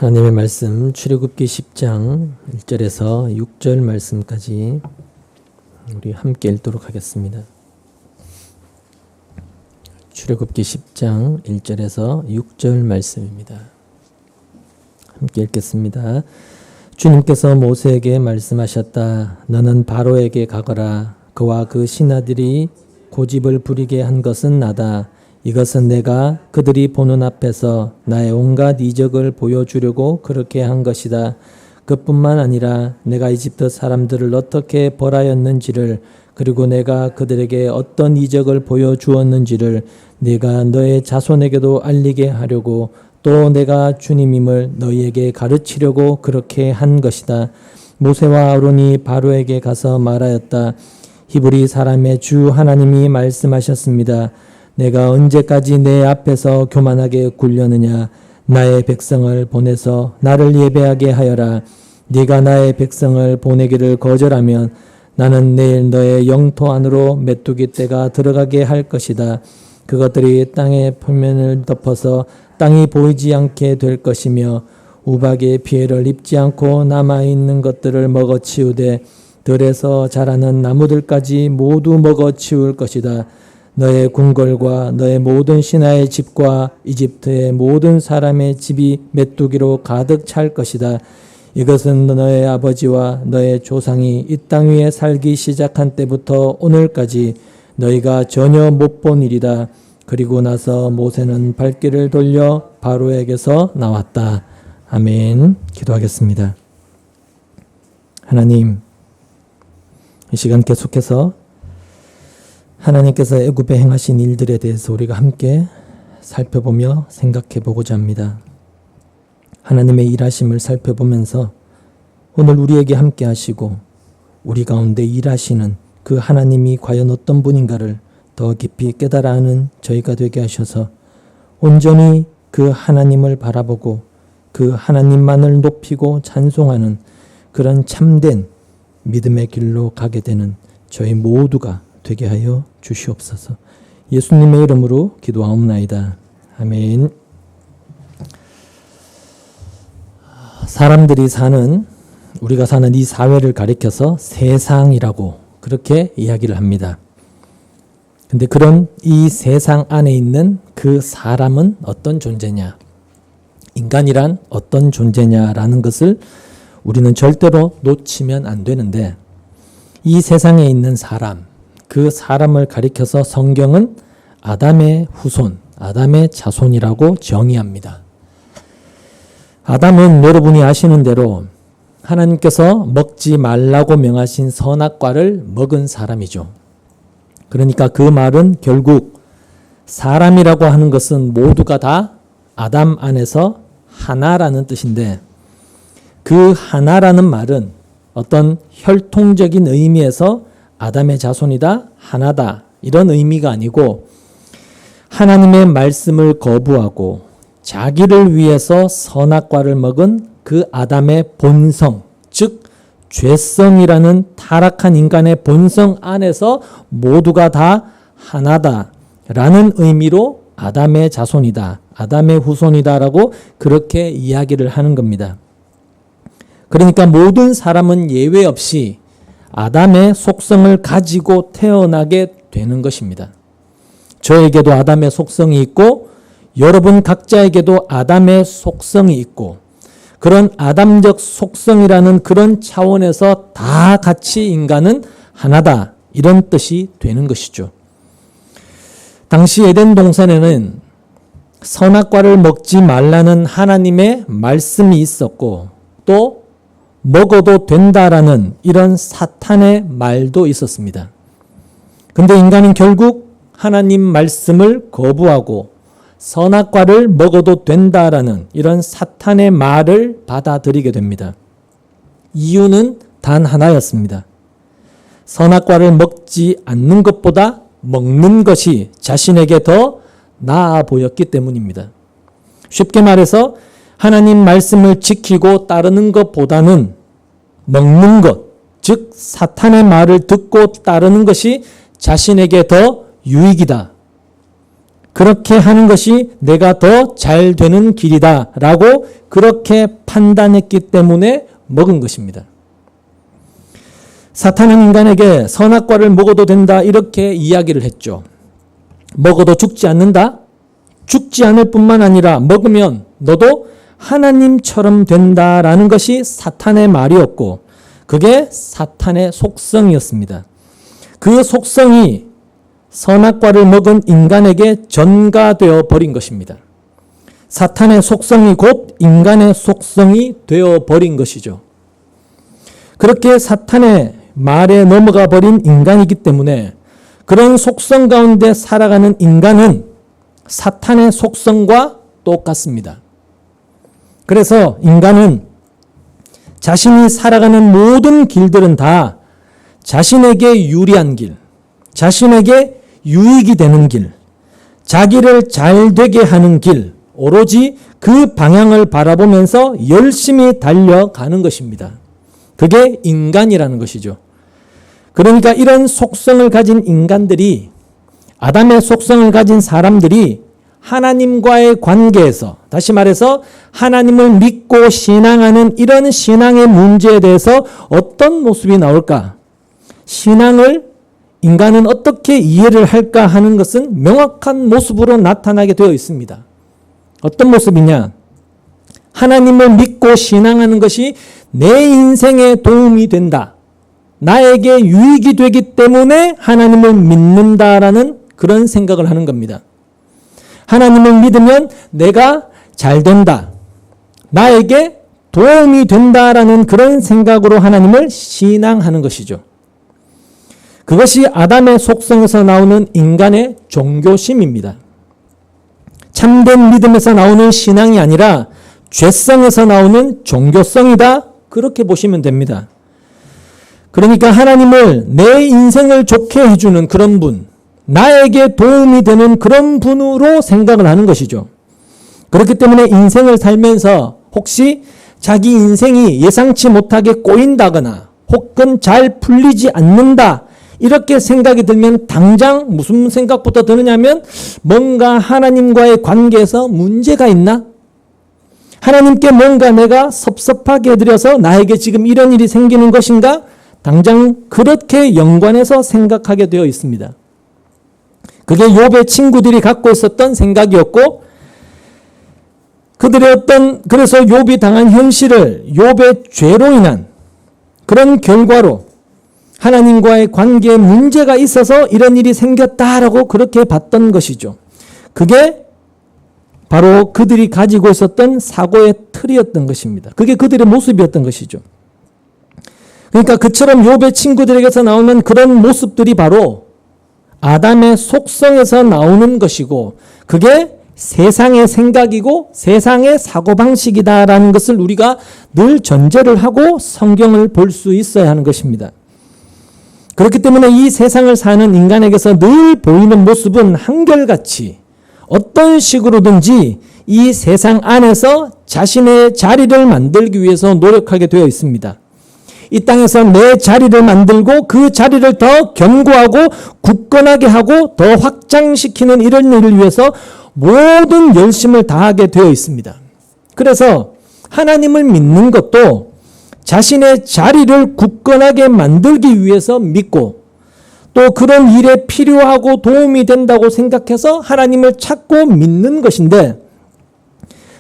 하나님의 말씀 출애굽기 10장 1절에서 6절 말씀까지 우리 함께 읽도록 하겠습니다. 출애굽기 10장 1절에서 6절 말씀입니다. 함께 읽겠습니다. 주님께서 모세에게 말씀하셨다. 너는 바로에게 가거라. 그와 그 신하들이 고집을 부리게 한 것은 나다. 이것은 내가 그들이 보는 앞에서 나의 온갖 이적을 보여주려고 그렇게 한 것이다. 그뿐만 아니라 내가 이집트 사람들을 어떻게 벌하였는지를, 그리고 내가 그들에게 어떤 이적을 보여주었는지를 내가 너의 자손에게도 알리게 하려고, 또 내가 주님임을 너희에게 가르치려고 그렇게 한 것이다. 모세와 아론이 바로에게 가서 말하였다. 히브리 사람의 주 하나님이 말씀하셨습니다. 내가 언제까지 내 앞에서 교만하게 굴려느냐. 나의 백성을 보내서 나를 예배하게 하여라. 네가 나의 백성을 보내기를 거절하면 나는 내일 너의 영토 안으로 메뚜기 떼가 들어가게 할 것이다. 그것들이 땅의 표면을 덮어서 땅이 보이지 않게 될 것이며 우박의 피해를 입지 않고 남아있는 것들을 먹어치우되 들에서 자라는 나무들까지 모두 먹어치울 것이다. 너의 궁궐과 너의 모든 신하의 집과 이집트의 모든 사람의 집이 메뚜기로 가득 찰 것이다. 이것은 너의 아버지와 너의 조상이 이 땅 위에 살기 시작한 때부터 오늘까지 너희가 전혀 못 본 일이다. 그리고 나서 모세는 발길을 돌려 바로에게서 나왔다. 아멘. 기도하겠습니다. 하나님, 이 시간 계속해서 하나님께서 애굽에 행하신 일들에 대해서 우리가 함께 살펴보며 생각해 보고자 합니다. 하나님의 일하심을 살펴보면서 오늘 우리에게 함께 하시고 우리 가운데 일하시는 그 하나님이 과연 어떤 분인가를 더 깊이 깨달아 아는 저희가 되게 하셔서 온전히 그 하나님을 바라보고 그 하나님만을 높이고 찬송하는 그런 참된 믿음의 길로 가게 되는 저희 모두가 되게 하여 주시옵소서. 예수님의 이름으로 기도하옵나이다. 아멘. 사람들이 사는, 우리가 사는 이 사회를 가리켜서 세상이라고 그렇게 이야기를 합니다. 근데 그런 이 세상 안에 있는 그 사람은 어떤 존재냐, 인간이란 어떤 존재냐라는 것을 우리는 절대로 놓치면 안 되는데, 이 세상에 있는 사람, 그 사람을 가리켜서 성경은 아담의 후손, 아담의 자손이라고 정의합니다. 아담은 여러분이 아시는 대로 하나님께서 먹지 말라고 명하신 선악과를 먹은 사람이죠. 그러니까 그 말은 결국 사람이라고 하는 것은 모두가 다 아담 안에서 하나라는 뜻인데, 그 하나라는 말은 어떤 혈통적인 의미에서 아담의 자손이다, 하나다, 이런 의미가 아니고 하나님의 말씀을 거부하고 자기를 위해서 선악과를 먹은 그 아담의 본성, 즉 죄성이라는 타락한 인간의 본성 안에서 모두가 다 하나다라는 의미로 아담의 자손이다, 아담의 후손이다라고 그렇게 이야기를 하는 겁니다. 그러니까 모든 사람은 예외 없이 아담의 속성을 가지고 태어나게 되는 것입니다. 저에게도 아담의 속성이 있고 여러분 각자에게도 아담의 속성이 있고, 그런 아담적 속성이라는 그런 차원에서 다 같이 인간은 하나다, 이런 뜻이 되는 것이죠. 당시 에덴 동산에는 선악과를 먹지 말라는 하나님의 말씀이 있었고, 또 먹어도 된다라는 이런 사탄의 말도 있었습니다. 근데 인간은 결국 하나님 말씀을 거부하고 선악과를 먹어도 된다라는 이런 사탄의 말을 받아들이게 됩니다. 이유는 단 하나였습니다. 선악과를 먹지 않는 것보다 먹는 것이 자신에게 더 나아 보였기 때문입니다. 쉽게 말해서 하나님 말씀을 지키고 따르는 것보다는 먹는 것, 즉 사탄의 말을 듣고 따르는 것이 자신에게 더 유익이다, 그렇게 하는 것이 내가 더 잘 되는 길이다 라고 그렇게 판단했기 때문에 먹은 것입니다. 사탄은 인간에게 선악과를 먹어도 된다 이렇게 이야기를 했죠. 먹어도 죽지 않는다? 죽지 않을 뿐만 아니라 먹으면 너도 하나님처럼 된다라는 것이 사탄의 말이었고 그게 사탄의 속성이었습니다. 그 속성이 선악과를 먹은 인간에게 전가되어 버린 것입니다. 사탄의 속성이 곧 인간의 속성이 되어 버린 것이죠. 그렇게 사탄의 말에 넘어가 버린 인간이기 때문에 그런 속성 가운데 살아가는 인간은 사탄의 속성과 똑같습니다. 그래서 인간은 자신이 살아가는 모든 길들은 다 자신에게 유리한 길, 자신에게 유익이 되는 길, 자기를 잘 되게 하는 길, 오로지 그 방향을 바라보면서 열심히 달려가는 것입니다. 그게 인간이라는 것이죠. 그러니까 이런 속성을 가진 인간들이, 아담의 속성을 가진 사람들이 하나님과의 관계에서, 다시 말해서 하나님을 믿고 신앙하는 이런 신앙의 문제에 대해서 어떤 모습이 나올까? 신앙을 인간은 어떻게 이해를 할까 하는 것은 명확한 모습으로 나타나게 되어 있습니다. 어떤 모습이냐? 하나님을 믿고 신앙하는 것이 내 인생에 도움이 된다. 나에게 유익이 되기 때문에 하나님을 믿는다라는 그런 생각을 하는 겁니다. 하나님을 믿으면 내가 잘 된다. 나에게 도움이 된다라는 그런 생각으로 하나님을 신앙하는 것이죠. 그것이 아담의 속성에서 나오는 인간의 종교심입니다. 참된 믿음에서 나오는 신앙이 아니라 죄성에서 나오는 종교성이다. 그렇게 보시면 됩니다. 그러니까 하나님을 내 인생을 좋게 해주는 그런 분, 나에게 도움이 되는 그런 분으로 생각을 하는 것이죠. 그렇기 때문에 인생을 살면서 혹시 자기 인생이 예상치 못하게 꼬인다거나 혹은 잘 풀리지 않는다 이렇게 생각이 들면 당장 무슨 생각부터 드느냐면 뭔가 하나님과의 관계에서 문제가 있나? 하나님께 뭔가 내가 섭섭하게 해드려서 나에게 지금 이런 일이 생기는 것인가? 당장 그렇게 연관해서 생각하게 되어 있습니다. 그게 욥의 친구들이 갖고 있었던 생각이었고 그들의 그래서 욥이 당한 현실을 욥의 죄로 인한 그런 결과로 하나님과의 관계에 문제가 있어서 이런 일이 생겼다라고 그렇게 봤던 것이죠. 그게 바로 그들이 가지고 있었던 사고의 틀이었던 것입니다. 그게 그들의 모습이었던 것이죠. 그러니까 그처럼 욥의 친구들에게서 나오는 그런 모습들이 바로 아담의 속성에서 나오는 것이고 그게 세상의 생각이고 세상의 사고방식이다라는 것을 우리가 늘 전제를 하고 성경을 볼 수 있어야 하는 것입니다. 그렇기 때문에 이 세상을 사는 인간에게서 늘 보이는 모습은 한결같이 어떤 식으로든지 이 세상 안에서 자신의 자리를 만들기 위해서 노력하게 되어 있습니다. 이 땅에서 내 자리를 만들고 그 자리를 더 견고하고 굳건하게 하고 더 확장시키는 이런 일을 위해서 모든 열심을 다하게 되어 있습니다. 그래서 하나님을 믿는 것도 자신의 자리를 굳건하게 만들기 위해서 믿고 또 그런 일에 필요하고 도움이 된다고 생각해서 하나님을 찾고 믿는 것인데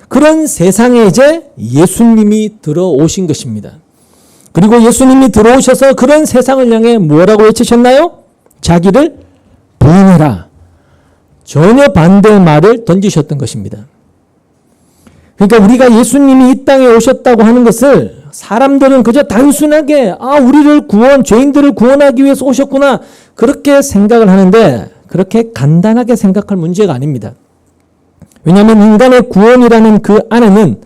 그런 세상에 이제 예수님이 들어오신 것입니다. 그리고 예수님이 들어오셔서 그런 세상을 향해 뭐라고 외치셨나요? 자기를 부인해라. 전혀 반대의 말을 던지셨던 것입니다. 그러니까 우리가 예수님이 이 땅에 오셨다고 하는 것을 사람들은 그저 단순하게 우리를 죄인들을 구원하기 위해서 오셨구나 그렇게 생각을 하는데 그렇게 간단하게 생각할 문제가 아닙니다. 왜냐하면 인간의 구원이라는 그 안에는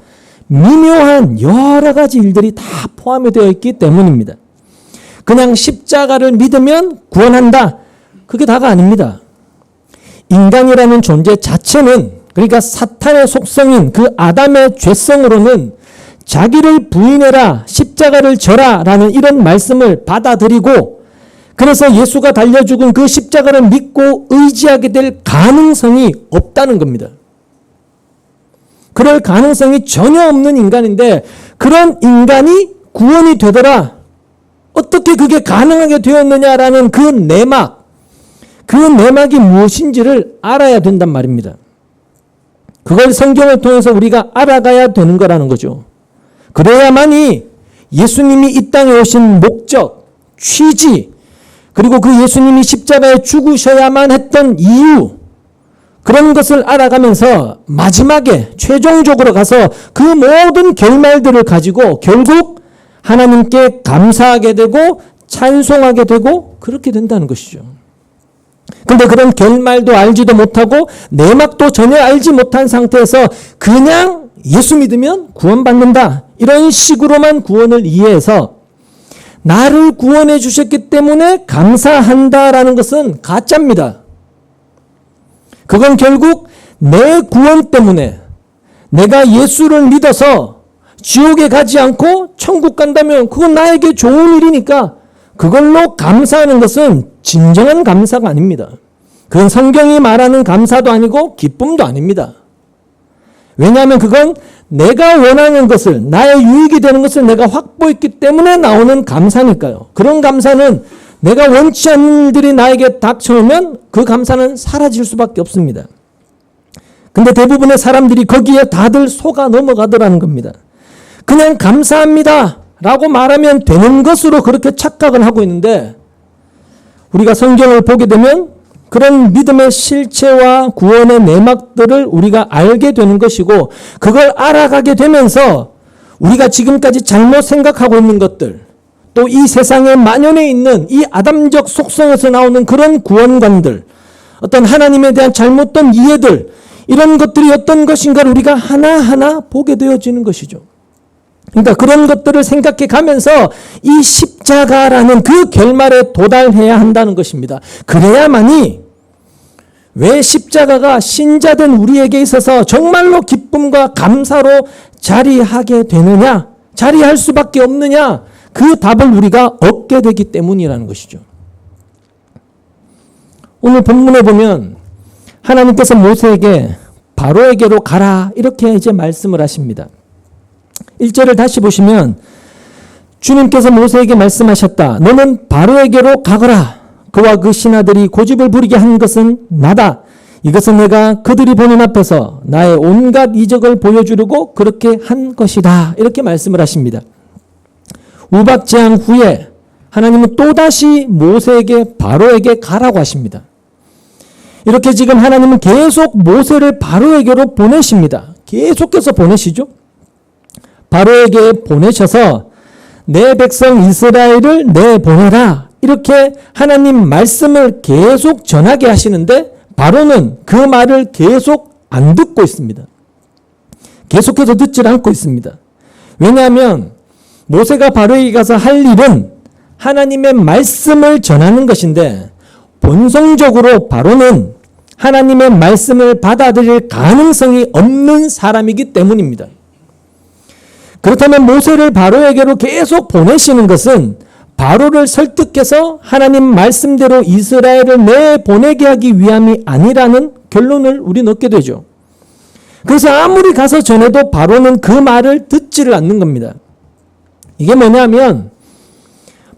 미묘한 여러 가지 일들이 다 포함이 되어 있기 때문입니다. 그냥 십자가를 믿으면 구원한다. 그게 다가 아닙니다. 인간이라는 존재 자체는 그러니까 사탄의 속성인 그 아담의 죄성으로는 자기를 부인해라, 십자가를 져라 라는 이런 말씀을 받아들이고 그래서 예수가 달려 죽은 그 십자가를 믿고 의지하게 될 가능성이 없다는 겁니다. 그럴 가능성이 전혀 없는 인간인데 그런 인간이 구원이 되더라. 어떻게 그게 가능하게 되었느냐라는 그 내막이 무엇인지를 알아야 된단 말입니다. 그걸 성경을 통해서 우리가 알아가야 되는 거라는 거죠. 그래야만이 예수님이 이 땅에 오신 목적, 취지, 그리고 그 예수님이 십자가에 죽으셔야만 했던 이유, 그런 것을 알아가면서 마지막에 최종적으로 가서 그 모든 결말들을 가지고 결국 하나님께 감사하게 되고 찬송하게 되고 그렇게 된다는 것이죠. 근데 그런 결말도 알지도 못하고 내막도 전혀 알지 못한 상태에서 그냥 예수 믿으면 구원받는다, 이런 식으로만 구원을 이해해서 나를 구원해 주셨기 때문에 감사한다라는 것은 가짜입니다. 그건 결국 내 구원 때문에 내가 예수를 믿어서 지옥에 가지 않고 천국 간다면 그건 나에게 좋은 일이니까 그걸로 감사하는 것은 진정한 감사가 아닙니다. 그건 성경이 말하는 감사도 아니고 기쁨도 아닙니다. 왜냐하면 그건 내가 원하는 것을, 나의 유익이 되는 것을 내가 확보했기 때문에 나오는 감사니까요. 그런 감사는 내가 원치 않는 일들이 나에게 닥쳐오면 그 감사는 사라질 수밖에 없습니다. 근데 대부분의 사람들이 거기에 다들 속아 넘어가더라는 겁니다. 그냥 감사합니다 라고 말하면 되는 것으로 그렇게 착각을 하고 있는데, 우리가 성경을 보게 되면 그런 믿음의 실체와 구원의 내막들을 우리가 알게 되는 것이고, 그걸 알아가게 되면서 우리가 지금까지 잘못 생각하고 있는 것들, 또 이 세상에 만연해 있는 이 아담적 속성에서 나오는 그런 구원관들, 어떤 하나님에 대한 잘못된 이해들, 이런 것들이 어떤 것인가를 우리가 하나하나 보게 되어지는 것이죠. 그러니까 그런 것들을 생각해 가면서 이 십자가라는 그 결말에 도달해야 한다는 것입니다. 그래야만이 왜 십자가가 신자된 우리에게 있어서 정말로 기쁨과 감사로 자리하게 되느냐, 자리할 수밖에 없느냐, 그 답을 우리가 얻게 되기 때문이라는 것이죠. 오늘 본문에 보면 하나님께서 모세에게 바로에게로 가라, 이렇게 이제 말씀을 하십니다. 1절을 다시 보시면 주님께서 모세에게 말씀하셨다. 너는 바로에게로 가거라. 그와 그 신하들이 고집을 부리게 한 것은 나다. 이것은 내가 그들이 보는 앞에서 나의 온갖 이적을 보여주려고 그렇게 한 것이다. 이렇게 말씀을 하십니다. 우박재앙 후에 하나님은 또다시 모세에게 바로에게 가라고 하십니다. 이렇게 지금 하나님은 계속 모세를 바로에게로 보내십니다. 계속해서 보내시죠. 바로에게 보내셔서 내 백성 이스라엘을 내보내라, 이렇게 하나님 말씀을 계속 전하게 하시는데 바로는 그 말을 계속 안 듣고 있습니다. 계속해서 듣질 않고 있습니다. 왜냐하면 모세가 바로에게 가서 할 일은 하나님의 말씀을 전하는 것인데 본성적으로 바로는 하나님의 말씀을 받아들일 가능성이 없는 사람이기 때문입니다. 그렇다면 모세를 바로에게로 계속 보내시는 것은 바로를 설득해서 하나님 말씀대로 이스라엘을 내보내게 하기 위함이 아니라는 결론을 우리는 얻게 되죠. 그래서 아무리 가서 전해도 바로는 그 말을 듣지를 않는 겁니다. 이게 뭐냐면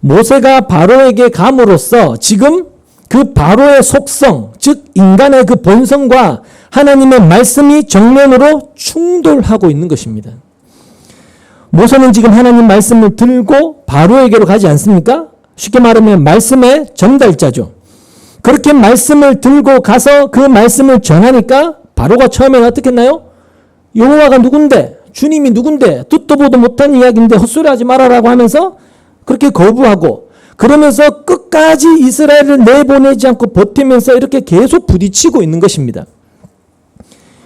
모세가 바로에게 감으로써 지금 그 바로의 속성, 즉 인간의 그 본성과 하나님의 말씀이 정면으로 충돌하고 있는 것입니다. 모세는 지금 하나님 말씀을 들고 바로에게로 가지 않습니까? 쉽게 말하면 말씀의 전달자죠. 그렇게 말씀을 들고 가서 그 말씀을 전하니까 바로가 처음에는 어떻게 했나요? 여호와가 누군데, 주님이 누군데, 듣도 보도 못한 이야기인데 헛소리하지 말아라고 하면서 그렇게 거부하고, 그러면서 끝까지 이스라엘을 내보내지 않고 버티면서 이렇게 계속 부딪히고 있는 것입니다.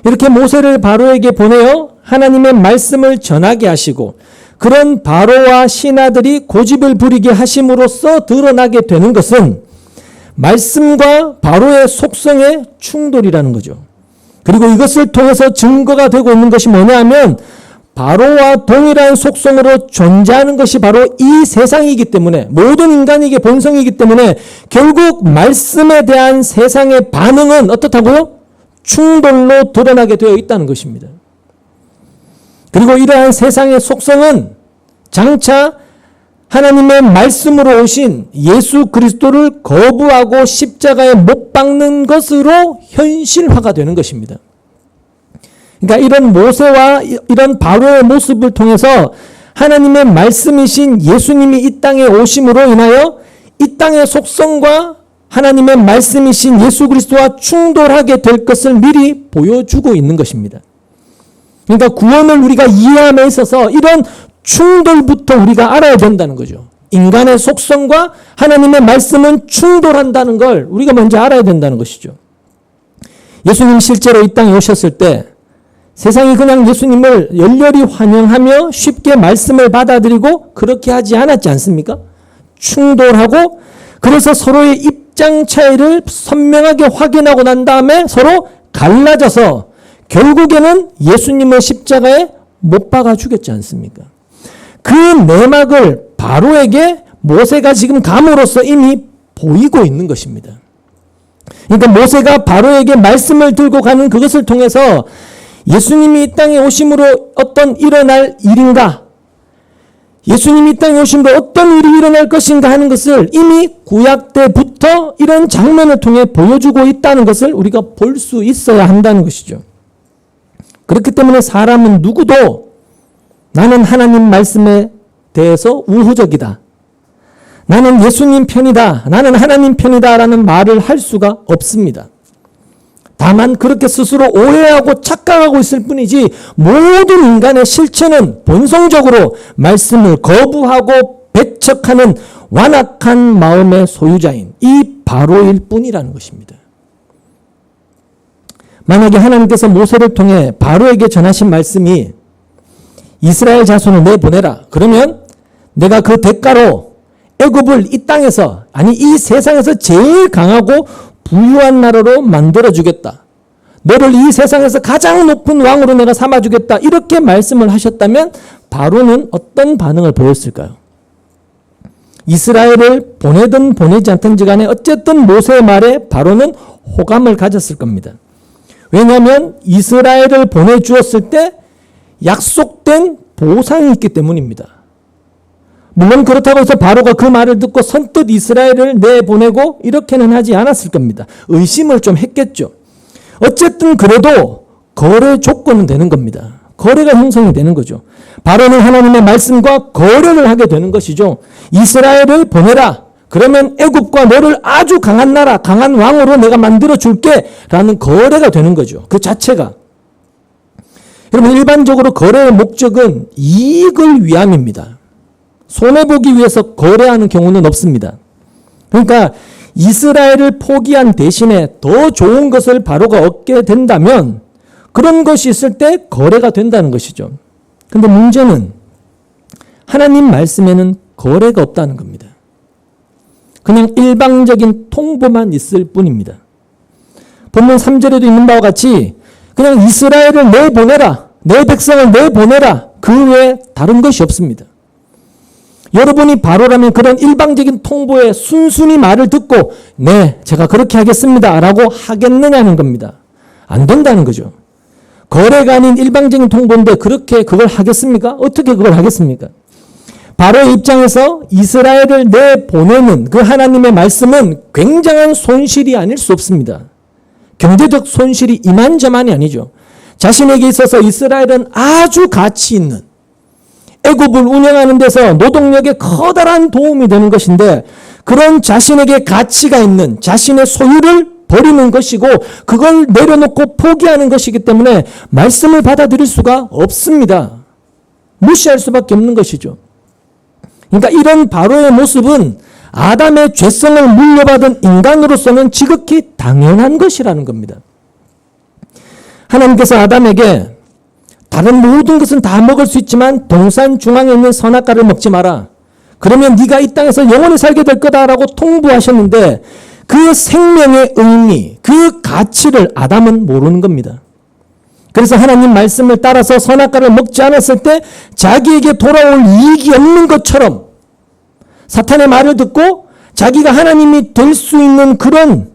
이렇게 모세를 바로에게 보내어 하나님의 말씀을 전하게 하시고, 그런 바로와 신하들이 고집을 부리게 하심으로써 드러나게 되는 것은 말씀과 바로의 속성의 충돌이라는 거죠. 그리고 이것을 통해서 증거가 되고 있는 것이 뭐냐 하면 바로와 동일한 속성으로 존재하는 것이 바로 이 세상이기 때문에, 모든 인간에게 본성이기 때문에 결국 말씀에 대한 세상의 반응은 어떻다고요? 충돌로 드러나게 되어 있다는 것입니다. 그리고 이러한 세상의 속성은 장차 하나님의 말씀으로 오신 예수 그리스도를 거부하고 십자가에 못 박는 것으로 현실화가 되는 것입니다. 그러니까 이런 모세와 이런 바로의 모습을 통해서 하나님의 말씀이신 예수님이 이 땅에 오심으로 인하여 이 땅의 속성과 하나님의 말씀이신 예수 그리스도와 충돌하게 될 것을 미리 보여주고 있는 것입니다. 그러니까 구원을 우리가 이해함에 있어서 이런 충돌부터 우리가 알아야 된다는 거죠. 인간의 속성과 하나님의 말씀은 충돌한다는 걸 우리가 먼저 알아야 된다는 것이죠. 예수님 실제로 이 땅에 오셨을 때 세상이 그냥 예수님을 열렬히 환영하며 쉽게 말씀을 받아들이고 그렇게 하지 않았지 않습니까? 충돌하고 그래서 서로의 입장 차이를 선명하게 확인하고 난 다음에 서로 갈라져서 결국에는 예수님을 십자가에 못 박아 죽였지 않습니까? 그 내막을 바로에게 모세가 지금 감으로써 이미 보이고 있는 것입니다. 그러니까 모세가 바로에게 말씀을 들고 가는 그것을 통해서 예수님이 이 땅에 오심으로 어떤 일어날 일인가, 예수님이 이 땅에 오심으로 어떤 일이 일어날 것인가 하는 것을 이미 구약 때부터 이런 장면을 통해 보여주고 있다는 것을 우리가 볼 수 있어야 한다는 것이죠. 그렇기 때문에 사람은 누구도 나는 하나님 말씀에 대해서 우호적이다, 나는 예수님 편이다, 나는 하나님 편이다 라는 말을 할 수가 없습니다. 다만 그렇게 스스로 오해하고 착각하고 있을 뿐이지 모든 인간의 실체는 본성적으로 말씀을 거부하고 배척하는 완악한 마음의 소유자인 이 바로일 뿐이라는 것입니다. 만약에 하나님께서 모세를 통해 바로에게 전하신 말씀이 이스라엘 자손을 내보내라, 그러면 내가 그 대가로 애굽을 이 땅에서, 아니 이 세상에서 제일 강하고 부유한 나라로 만들어주겠다, 너를 이 세상에서 가장 높은 왕으로 내가 삼아주겠다, 이렇게 말씀을 하셨다면 바로는 어떤 반응을 보였을까요? 이스라엘을 보내든 보내지 않든지 간에 어쨌든 모세의 말에 바로는 호감을 가졌을 겁니다. 왜냐하면 이스라엘을 보내주었을 때 약속된 보상이 있기 때문입니다. 물론 그렇다고 해서 바로가 그 말을 듣고 선뜻 이스라엘을 내보내고 이렇게는 하지 않았을 겁니다. 의심을 좀 했겠죠. 어쨌든 그래도 거래 조건은 되는 겁니다. 거래가 형성이 되는 거죠. 바로는 하나님의 말씀과 거래를 하게 되는 것이죠. 이스라엘을 보내라, 그러면 애굽과 너를 아주 강한 나라, 강한 왕으로 내가 만들어 줄게 라는 거래가 되는 거죠. 그 자체가. 여러분, 일반적으로 거래의 목적은 이익을 위함입니다. 손해보기 위해서 거래하는 경우는 없습니다. 그러니까 이스라엘을 포기한 대신에 더 좋은 것을 바로가 얻게 된다면 그런 것이 있을 때 거래가 된다는 것이죠. 그런데 문제는 하나님 말씀에는 거래가 없다는 겁니다. 그냥 일방적인 통보만 있을 뿐입니다. 본문 3절에도 있는 바와 같이 그냥 이스라엘을 내보내라, 내 백성을 내보내라, 그 외에 다른 것이 없습니다. 여러분이 바로라면 그런 일방적인 통보에 순순히 말을 듣고 네, 제가 그렇게 하겠습니다 라고 하겠느냐는 겁니다. 안 된다는 거죠. 거래가 아닌 일방적인 통보인데 그렇게 그걸 하겠습니까? 어떻게 그걸 하겠습니까? 바로의 입장에서 이스라엘을 내보내는 그 하나님의 말씀은 굉장한 손실이 아닐 수 없습니다. 경제적 손실이 이만저만이 아니죠. 자신에게 있어서 이스라엘은 아주 가치 있는, 애굽을 운영하는 데서 노동력에 커다란 도움이 되는 것인데 그런 자신에게 가치가 있는 자신의 소유를 버리는 것이고 그걸 내려놓고 포기하는 것이기 때문에 말씀을 받아들일 수가 없습니다. 무시할 수밖에 없는 것이죠. 그러니까 이런 바로의 모습은 아담의 죄성을 물려받은 인간으로서는 지극히 당연한 것이라는 겁니다. 하나님께서 아담에게 다른 모든 것은 다 먹을 수 있지만 동산 중앙에 있는 선악과를 먹지 마라, 그러면 네가 이 땅에서 영원히 살게 될 거다라고 통보하셨는데 그 생명의 의미, 그 가치를 아담은 모르는 겁니다. 그래서 하나님 말씀을 따라서 선악과를 먹지 않았을 때 자기에게 돌아올 이익이 없는 것처럼 사탄의 말을 듣고 자기가 하나님이 될 수 있는 그런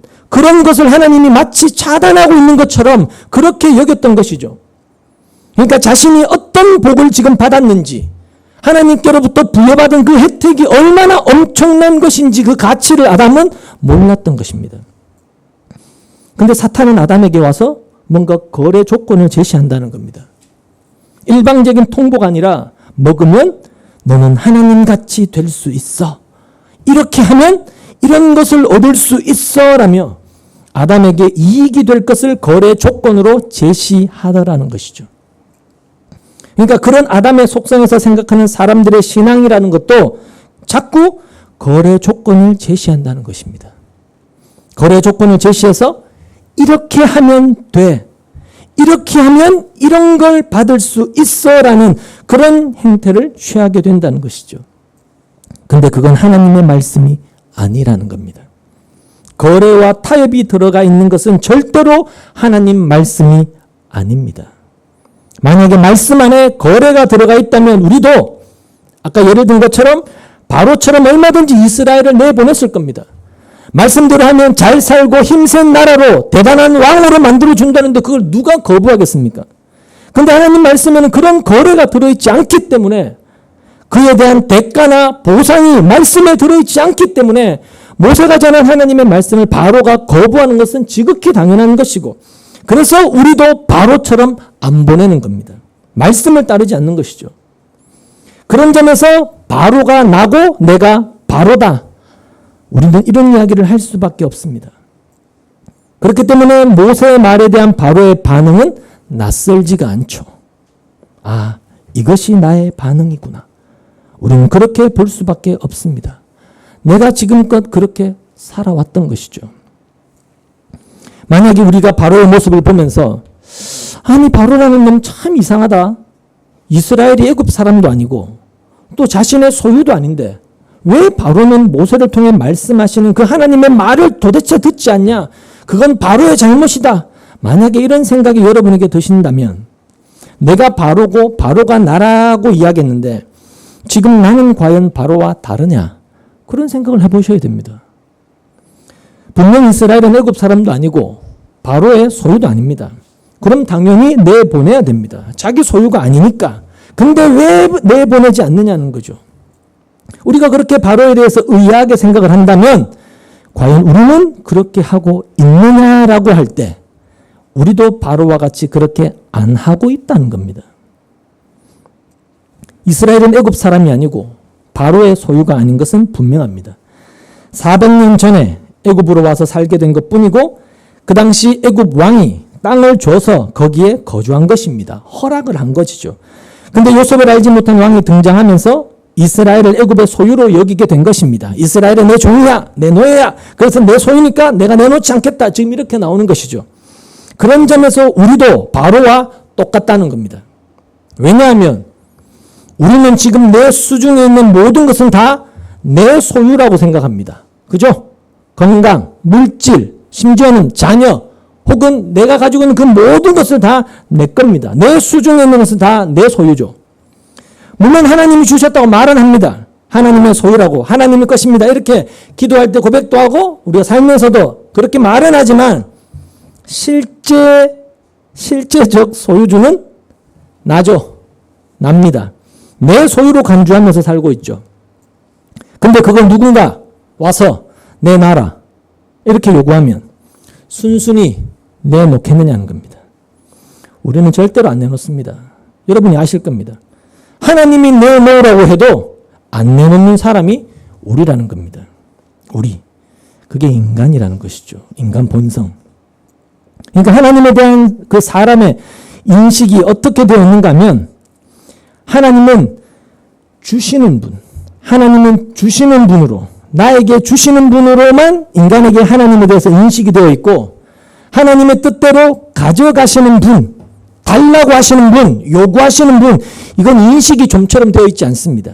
것을 하나님이 마치 차단하고 있는 것처럼 그렇게 여겼던 것이죠. 그러니까 자신이 어떤 복을 지금 받았는지, 하나님께로부터 부여받은 그 혜택이 얼마나 엄청난 것인지 그 가치를 아담은 몰랐던 것입니다. 근데 사탄은 아담에게 와서 뭔가 거래 조건을 제시한다는 겁니다. 일방적인 통보가 아니라 먹으면 너는 하나님같이 될 수 있어. 이렇게 하면 이런 것을 얻을 수 있어 라며 아담에게 이익이 될 것을 거래 조건으로 제시하더라는 것이죠. 그러니까 그런 아담의 속성에서 생각하는 사람들의 신앙이라는 것도 자꾸 거래 조건을 제시한다는 것입니다. 거래 조건을 제시해서 이렇게 하면 돼. 이렇게 하면 이런 걸 받을 수 있어 라는 그런 행태를 취하게 된다는 것이죠. 근데 그건 하나님의 말씀이 아니라는 겁니다. 거래와 타협이 들어가 있는 것은 절대로 하나님 말씀이 아닙니다. 만약에 말씀 안에 거래가 들어가 있다면 우리도 아까 예를 든 것처럼 바로처럼 얼마든지 이스라엘을 내보냈을 겁니다. 말씀대로 하면 잘 살고 힘센 나라로 대단한 왕으로 만들어준다는데 그걸 누가 거부하겠습니까? 그런데 하나님 말씀에는 그런 거래가 들어있지 않기 때문에 그에 대한 대가나 보상이 말씀에 들어있지 않기 때문에 모세가 전한 하나님의 말씀을 바로가 거부하는 것은 지극히 당연한 것이고 그래서 우리도 바로처럼 안 보내는 겁니다. 말씀을 따르지 않는 것이죠. 그런 점에서 바로가 나고 내가 바로다. 우리는 이런 이야기를 할 수밖에 없습니다. 그렇기 때문에 모세의 말에 대한 바로의 반응은 낯설지가 않죠. 아, 이것이 나의 반응이구나. 우리는 그렇게 볼 수밖에 없습니다. 내가 지금껏 그렇게 살아왔던 것이죠. 만약에 우리가 바로의 모습을 보면서 아니 바로라는 놈 참 이상하다. 이스라엘이 애굽 사람도 아니고 또 자신의 소유도 아닌데 왜 바로는 모세를 통해 말씀하시는 그 하나님의 말을 도대체 듣지 않냐? 그건 바로의 잘못이다. 만약에 이런 생각이 여러분에게 드신다면 내가 바로고 바로가 나라고 이야기했는데 지금 나는 과연 바로와 다르냐? 그런 생각을 해보셔야 됩니다. 분명 이스라엘은 애굽 사람도 아니고 바로의 소유도 아닙니다. 그럼 당연히 내보내야 됩니다. 자기 소유가 아니니까. 근데 왜 내보내지 않느냐는 거죠. 우리가 그렇게 바로에 대해서 의아하게 생각을 한다면 과연 우리는 그렇게 하고 있느냐라고 할 때 우리도 바로와 같이 그렇게 안 하고 있다는 겁니다. 이스라엘은 애굽 사람이 아니고 바로의 소유가 아닌 것은 분명합니다. 400년 전에 애굽으로 와서 살게 된 것뿐이고 그 당시 애굽 왕이 땅을 줘서 거기에 거주한 것입니다. 허락을 한 것이죠. 근데 요셉을 알지 못한 왕이 등장하면서 이스라엘을 애굽의 소유로 여기게 된 것입니다. 이스라엘은 내 종이야, 내 노예야. 그래서 내 소유니까 내가 내놓지 않겠다. 지금 이렇게 나오는 것이죠. 그런 점에서 우리도 바로와 똑같다는 겁니다. 왜냐하면 우리는 지금 내 수중에 있는 모든 것은 다 내 소유라고 생각합니다. 그죠? 건강, 물질, 심지어는 자녀, 혹은 내가 가지고 있는 그 모든 것은 다 내 겁니다. 내 수중에 있는 것은 다 내 소유죠. 물론 하나님이 주셨다고 말은 합니다. 하나님의 소유라고, 하나님의 것입니다. 이렇게 기도할 때 고백도 하고 우리가 살면서도 그렇게 말은 하지만 실제적 소유주는 나죠. 납니다. 내 소유로 간주하면서 살고 있죠. 근데 그걸 누군가 와서 내놔라 이렇게 요구하면 순순히 내놓겠느냐는 겁니다. 우리는 절대로 안 내놓습니다. 여러분이 아실 겁니다. 하나님이 내놓으라고 해도 안 내놓는 사람이 우리라는 겁니다. 우리. 그게 인간이라는 것이죠. 인간 본성. 그러니까 하나님에 대한 그 사람의 인식이 어떻게 되어 있는가 하면 하나님은 주시는 분, 하나님은 주시는 분으로, 나에게 주시는 분으로만 인간에게 하나님에 대해서 인식이 되어 있고 하나님의 뜻대로 가져가시는 분, 달라고 하시는 분, 요구하시는 분, 이건 인식이 좀처럼 되어 있지 않습니다.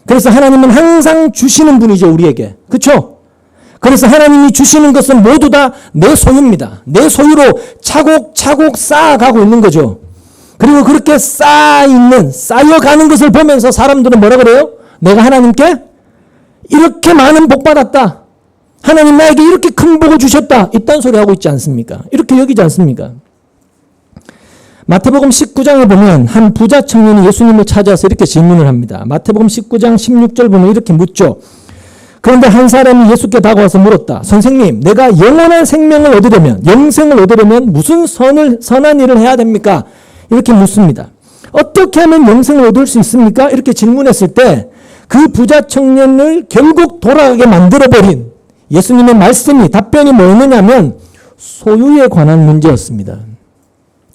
그래서 하나님은 항상 주시는 분이죠, 우리에게. 그렇죠? 그래서 하나님이 주시는 것은 모두 다 내 소유입니다. 내 소유로 차곡차곡 쌓아가고 있는 거죠. 그리고 그렇게 쌓여가는 것을 보면서 사람들은 뭐라 그래요? 내가 하나님께 이렇게 많은 복 받았다. 하나님 나에게 이렇게 큰 복을 주셨다. 이딴 소리 하고 있지 않습니까? 이렇게 여기지 않습니까? 마태복음 19장에 보면 한 부자 청년이 예수님을 찾아서 이렇게 질문을 합니다. 마태복음 19장 16절 보면 이렇게 묻죠. 그런데 한 사람이 예수께 다가와서 물었다. 선생님, 내가 영원한 생명을 얻으려면, 영생을 얻으려면 무슨 선한 일을 해야 됩니까? 이렇게 묻습니다. 어떻게 하면 영생을 얻을 수 있습니까? 이렇게 질문했을 때 그 부자 청년을 결국 돌아가게 만들어버린 예수님의 말씀이, 답변이 뭐였느냐면 소유에 관한 문제였습니다.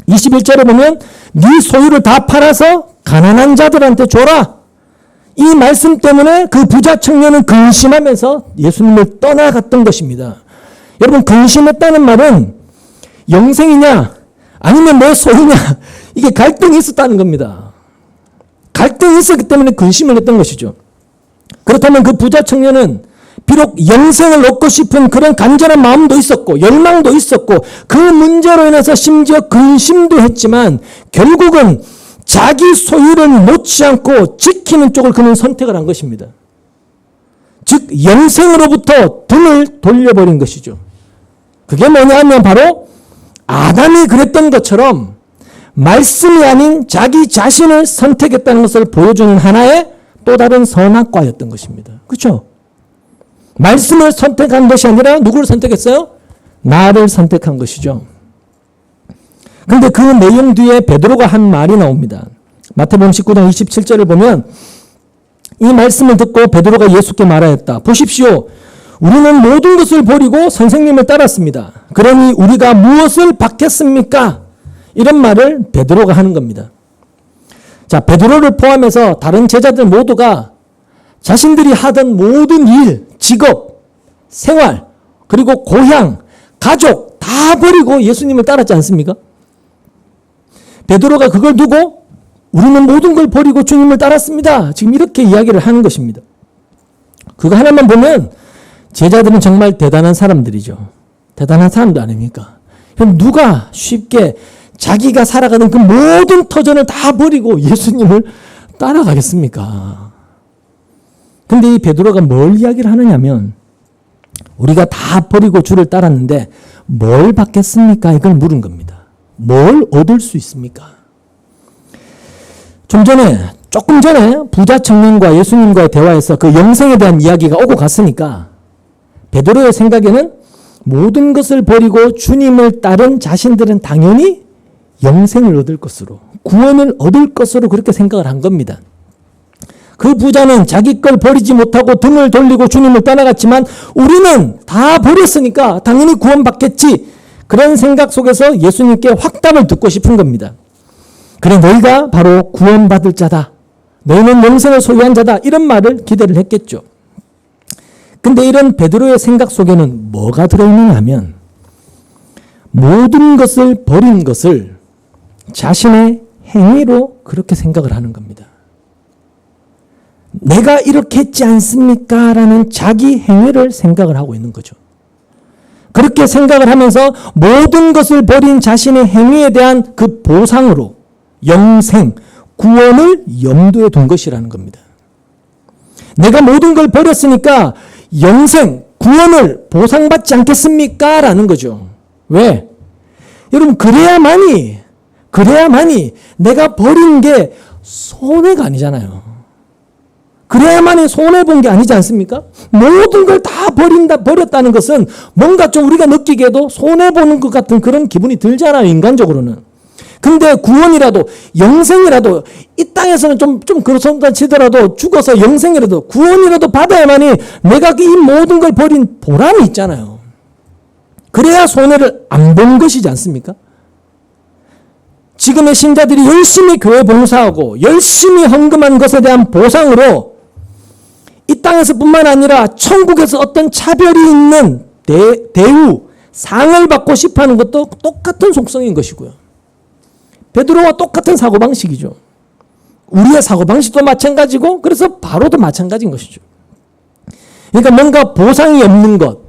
21절에 보면 네 소유를 다 팔아서 가난한 자들한테 줘라. 이 말씀 때문에 그 부자 청년은 근심하면서 예수님을 떠나갔던 것입니다. 여러분, 근심했다는 말은 영생이냐 아니면 내 소유냐, 이게 갈등이 있었다는 겁니다. 갈등이 있었기 때문에 근심을 했던 것이죠. 그렇다면 그 부자 청년은 비록 영생을 얻고 싶은 그런 간절한 마음도 있었고 열망도 있었고 그 문제로 인해서 심지어 근심도 했지만 결국은 자기 소유를 놓지 않고 지키는 쪽을 그는 선택을 한 것입니다. 즉 영생으로부터 등을 돌려버린 것이죠. 그게 뭐냐 하면 바로 아담이 그랬던 것처럼 말씀이 아닌 자기 자신을 선택했다는 것을 보여주는 하나의 또 다른 선악과였던 것입니다. 그렇죠? 말씀을 선택한 것이 아니라 누구를 선택했어요? 나를 선택한 것이죠. 그런데 그 내용 뒤에 베드로가 한 말이 나옵니다. 마태복음 19장 27절을 보면 이 말씀을 듣고 베드로가 예수께 말하였다. 보십시오. 우리는 모든 것을 버리고 선생님을 따랐습니다. 그러니 우리가 무엇을 받겠습니까? 이런 말을 베드로가 하는 겁니다. 자, 베드로를 포함해서 다른 제자들 모두가 자신들이 하던 모든 일, 직업, 생활, 그리고 고향, 가족 다 버리고 예수님을 따랐지 않습니까? 베드로가 그걸 두고 우리는 모든 걸 버리고 주님을 따랐습니다. 지금 이렇게 이야기를 하는 것입니다. 그거 하나만 보면 제자들은 정말 대단한 사람들이죠. 대단한 사람도 아닙니까? 그럼 누가 쉽게 자기가 살아가는 그 모든 터전을 다 버리고 예수님을 따라가겠습니까? 근데 이 베드로가 뭘 이야기를 하느냐면 우리가 다 버리고 주를 따랐는데 뭘 받겠습니까? 이걸 물은 겁니다. 뭘 얻을 수 있습니까? 조금 전에 부자 청년과 예수님과의 대화에서 그 영생에 대한 이야기가 오고 갔으니까 베드로의 생각에는 모든 것을 버리고 주님을 따른 자신들은 당연히 영생을 얻을 것으로, 구원을 얻을 것으로 그렇게 생각을 한 겁니다. 그 부자는 자기 걸 버리지 못하고 등을 돌리고 주님을 떠나갔지만 우리는 다 버렸으니까 당연히 구원받겠지. 그런 생각 속에서 예수님께 확답을 듣고 싶은 겁니다. 그래, 너희가 바로 구원받을 자다. 너희는 영생을 소유한 자다. 이런 말을 기대를 했겠죠. 근데 이런 베드로의 생각 속에는 뭐가 들어있느냐 하면 모든 것을 버린 것을 자신의 행위로 그렇게 생각을 하는 겁니다. 내가 이렇게 했지 않습니까? 라는 자기 행위를 생각을 하고 있는 거죠. 그렇게 생각을 하면서 모든 것을 버린 자신의 행위에 대한 그 보상으로 영생, 구원을 염두에 둔 것이라는 겁니다. 내가 모든 걸 버렸으니까 영생, 구원을 보상받지 않겠습니까? 라는 거죠. 왜? 여러분, 그래야만이 내가 버린 게 손해가 아니잖아요. 그래야만이 손해본 게 아니지 않습니까? 모든 걸 다 버렸다는 것은 뭔가 좀 우리가 느끼기에도 손해보는 것 같은 그런 기분이 들잖아요, 인간적으로는. 근데 구원이라도, 영생이라도, 이 땅에서는 좀 그렇다 치더라도 죽어서 영생이라도, 구원이라도 받아야만이 내가 이 모든 걸 버린 보람이 있잖아요. 그래야 손해를 안 본 것이지 않습니까? 지금의 신자들이 열심히 교회 봉사하고 열심히 헌금한 것에 대한 보상으로 이 땅에서 뿐만 아니라 천국에서 어떤 차별이 있는 대우, 상을 받고 싶어하는 것도 똑같은 속성인 것이고요. 베드로와 똑같은 사고방식이죠. 우리의 사고방식도 마찬가지고 그래서 바로도 마찬가지인 것이죠. 그러니까 뭔가 보상이 없는 것,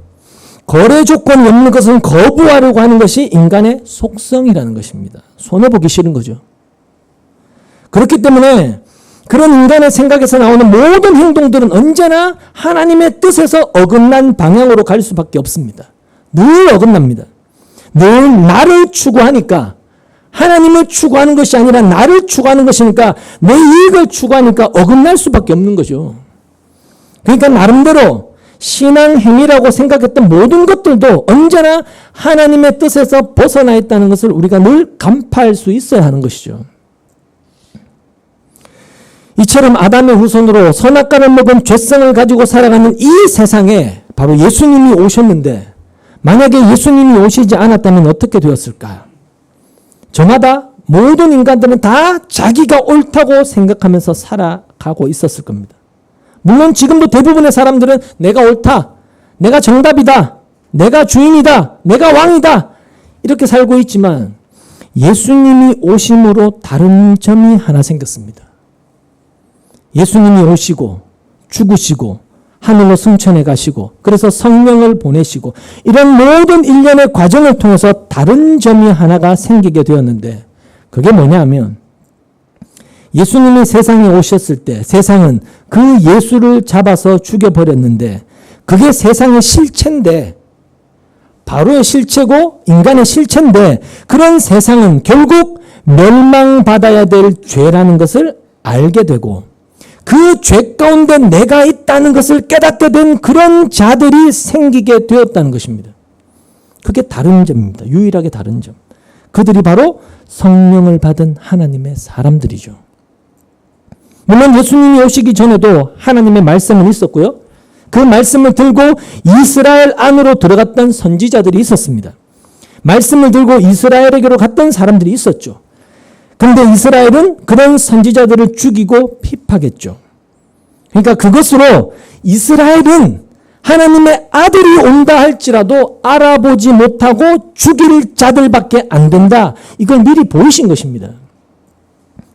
거래 조건이 없는 것은 거부하려고 하는 것이 인간의 속성이라는 것입니다. 손해보기 싫은 거죠. 그렇기 때문에 그런 인간의 생각에서 나오는 모든 행동들은 언제나 하나님의 뜻에서 어긋난 방향으로 갈 수밖에 없습니다. 늘 어긋납니다. 늘 나를 추구하니까, 하나님을 추구하는 것이 아니라 나를 추구하는 것이니까, 내 이익을 추구하니까 어긋날 수밖에 없는 거죠. 그러니까 나름대로 신앙 행위라고 생각했던 모든 것들도 언제나 하나님의 뜻에서 벗어나 있다는 것을 우리가 늘 간파할 수 있어야 하는 것이죠. 이처럼 아담의 후손으로 선악과를 먹은 죄성을 가지고 살아가는 이 세상에 바로 예수님이 오셨는데, 만약에 예수님이 오시지 않았다면 어떻게 되었을까? 저마다 모든 인간들은 다 자기가 옳다고 생각하면서 살아가고 있었을 겁니다. 물론 지금도 대부분의 사람들은 내가 옳다, 내가 정답이다, 내가 주인이다, 내가 왕이다 이렇게 살고 있지만 예수님이 오심으로 다른 점이 하나 생겼습니다. 예수님이 오시고 죽으시고 하늘로 승천해 가시고 그래서 성령을 보내시고 이런 모든 일련의 과정을 통해서 다른 점이 하나가 생기게 되었는데, 그게 뭐냐 하면 예수님이 세상에 오셨을 때 세상은 그 예수를 잡아서 죽여버렸는데, 그게 세상의 실체인데, 바로의 실체고 인간의 실체인데, 그런 세상은 결국 멸망받아야 될 죄라는 것을 알게 되고 그 죄 가운데 내가 있다는 것을 깨닫게 된 그런 자들이 생기게 되었다는 것입니다. 그게 다른 점입니다. 유일하게 다른 점. 그들이 바로 성령을 받은 하나님의 사람들이죠. 물론 예수님이 오시기 전에도 하나님의 말씀은 있었고요. 그 말씀을 들고 이스라엘 안으로 들어갔던 선지자들이 있었습니다. 말씀을 들고 이스라엘에게로 갔던 사람들이 있었죠. 그런데 이스라엘은 그런 선지자들을 죽이고 핍박했죠. 그러니까 그것으로 이스라엘은 하나님의 아들이 온다 할지라도 알아보지 못하고 죽일 자들밖에 안 된다. 이걸 미리 보이신 것입니다.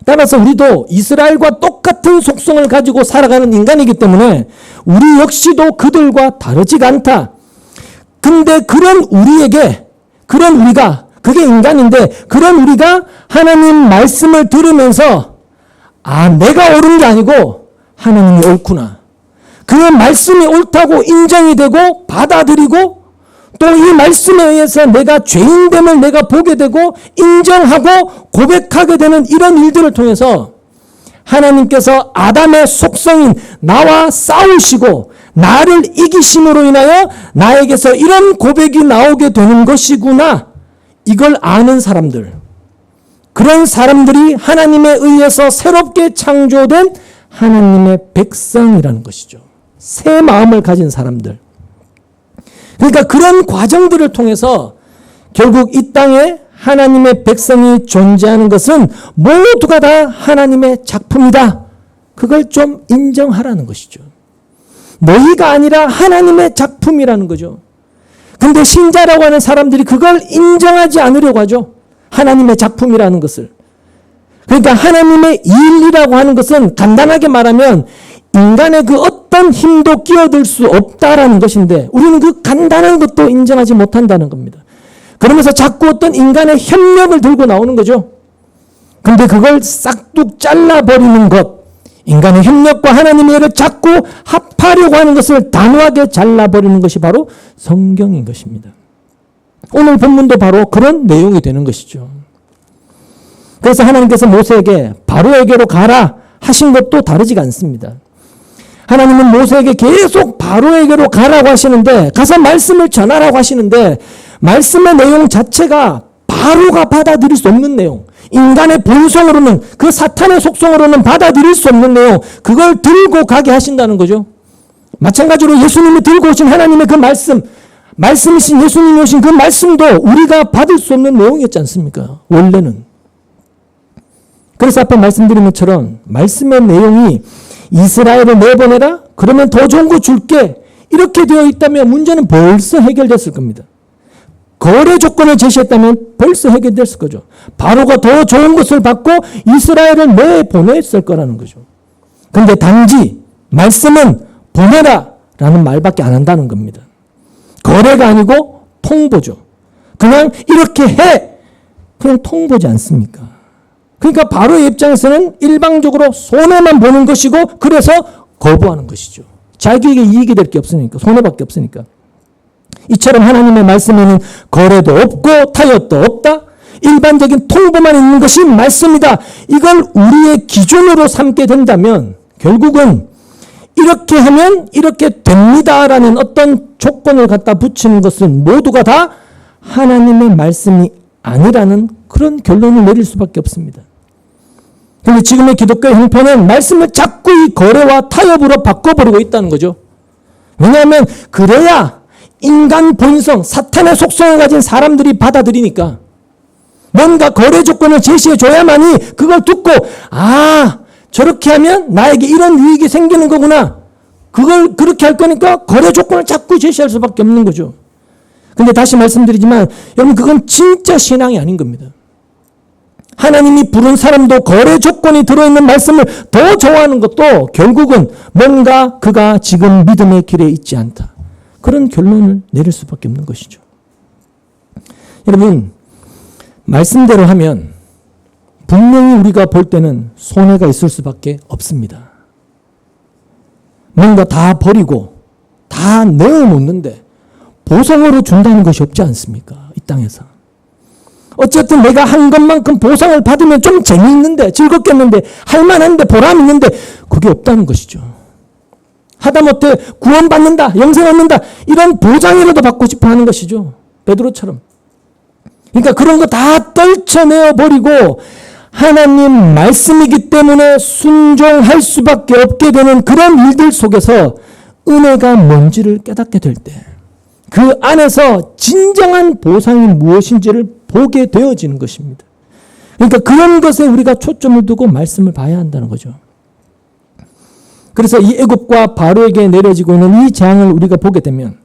따라서 우리도 이스라엘과 똑같은 속성을 가지고 살아가는 인간이기 때문에 우리 역시도 그들과 다르지가 않다. 근데 그런 우리에게, 그런 우리가, 그게 인간인데 그런 우리가 하나님 말씀을 들으면서 내가 옳은 게 아니고 하나님이 옳구나. 그 말씀이 옳다고 인정이 되고 받아들이고 또 이 말씀에 의해서 내가 죄인됨을 내가 보게 되고 인정하고 고백하게 되는 이런 일들을 통해서 하나님께서 아담의 속성인 나와 싸우시고 나를 이기심으로 인하여 나에게서 이런 고백이 나오게 되는 것이구나. 이걸 아는 사람들, 그런 사람들이 하나님에 의해서 새롭게 창조된 하나님의 백성이라는 것이죠. 새 마음을 가진 사람들. 그러니까 그런 과정들을 통해서 결국 이 땅에 하나님의 백성이 존재하는 것은 모두가 다 하나님의 작품이다. 그걸 좀 인정하라는 것이죠. 너희가 아니라 하나님의 작품이라는 거죠. 근데 신자라고 하는 사람들이 그걸 인정하지 않으려고 하죠. 하나님의 작품이라는 것을. 그러니까 하나님의 일이라고 하는 것은 간단하게 말하면 인간의 그 어떤 힘도 끼어들 수 없다라는 것인데 우리는 그 간단한 것도 인정하지 못한다는 겁니다. 그러면서 자꾸 어떤 인간의 협력을 들고 나오는 거죠. 근데 그걸 싹둑 잘라버리는 것, 인간의 협력과 하나님의 일을 자꾸 합하려고 하는 것을 단호하게 잘라버리는 것이 바로 성경인 것입니다. 오늘 본문도 바로 그런 내용이 되는 것이죠. 그래서 하나님께서 모세에게 바로에게로 가라 하신 것도 다르지가 않습니다. 하나님은 모세에게 계속 바로에게로 가라고 하시는데, 가서 말씀을 전하라고 하시는데, 말씀의 내용 자체가 바로가 받아들일 수 없는 내용, 인간의 본성으로는, 그 사탄의 속성으로는 받아들일 수 없는 내용, 그걸 들고 가게 하신다는 거죠. 마찬가지로 예수님이 들고 오신 하나님의 그 말씀이신 예수님이 오신 그 말씀도 우리가 받을 수 없는 내용이었지 않습니까? 원래는. 그래서 아까 말씀드린 것처럼 말씀의 내용이 이스라엘을 내보내라? 그러면 더 좋은 거 줄게. 이렇게 되어 있다면 문제는 벌써 해결됐을 겁니다. 거래 조건을 제시했다면 벌써 해결됐을 거죠. 바로가 더 좋은 것을 받고 이스라엘을 내보냈을 거라는 거죠. 그런데 단지 말씀은 보내라 라는 말밖에 안 한다는 겁니다. 거래가 아니고 통보죠. 그냥 이렇게 해! 그냥 통보지 않습니까? 그러니까 바로의 입장에서는 일방적으로 손해만 보는 것이고 그래서 거부하는 것이죠. 자기에게 이익이 될 게 없으니까, 손해밖에 없으니까. 이처럼 하나님의 말씀에는 거래도 없고 타협도 없다. 일반적인 통보만 있는 것이 말씀이다. 이걸 우리의 기준으로 삼게 된다면 결국은 이렇게 하면 이렇게 됩니다라는 어떤 조건을 갖다 붙이는 것은 모두가 다 하나님의 말씀이 아니라는 그런 결론을 내릴 수밖에 없습니다. 그런데 지금의 기독교 형편은 말씀을 자꾸 이 거래와 타협으로 바꿔버리고 있다는 거죠. 왜냐하면 그래야 인간 본성, 사탄의 속성을 가진 사람들이 받아들이니까 뭔가 거래 조건을 제시해 줘야만이 그걸 듣고 저렇게 하면 나에게 이런 유익이 생기는 거구나. 그걸 그렇게 할 거니까 거래 조건을 자꾸 제시할 수밖에 없는 거죠. 근데 다시 말씀드리지만 여러분 그건 진짜 신앙이 아닌 겁니다. 하나님이 부른 사람도 거래 조건이 들어있는 말씀을 더 좋아하는 것도 결국은 뭔가 그가 지금 믿음의 길에 있지 않다. 그런 결론을 내릴 수밖에 없는 것이죠. 여러분 말씀대로 하면 분명히 우리가 볼 때는 손해가 있을 수밖에 없습니다. 뭔가 다 버리고 다 내어놓는데 보상으로 준다는 것이 없지 않습니까? 이 땅에서. 어쨌든 내가 한 것만큼 보상을 받으면 좀 재미있는데 즐겁겠는데 할만한데 보람 있는데 그게 없다는 것이죠. 하다못해 구원받는다, 영생 얻는다 이런 보장이라도 받고 싶어 하는 것이죠. 베드로처럼. 그러니까 그런 거 다 떨쳐내어 버리고 하나님 말씀이기 때문에 순종할 수밖에 없게 되는 그런 일들 속에서 은혜가 뭔지를 깨닫게 될 때 그 안에서 진정한 보상이 무엇인지를 보게 되어지는 것입니다. 그러니까 그런 것에 우리가 초점을 두고 말씀을 봐야 한다는 거죠. 그래서 이 애굽과 바로에게 내려지고 있는 이 재앙을 우리가 보게 되면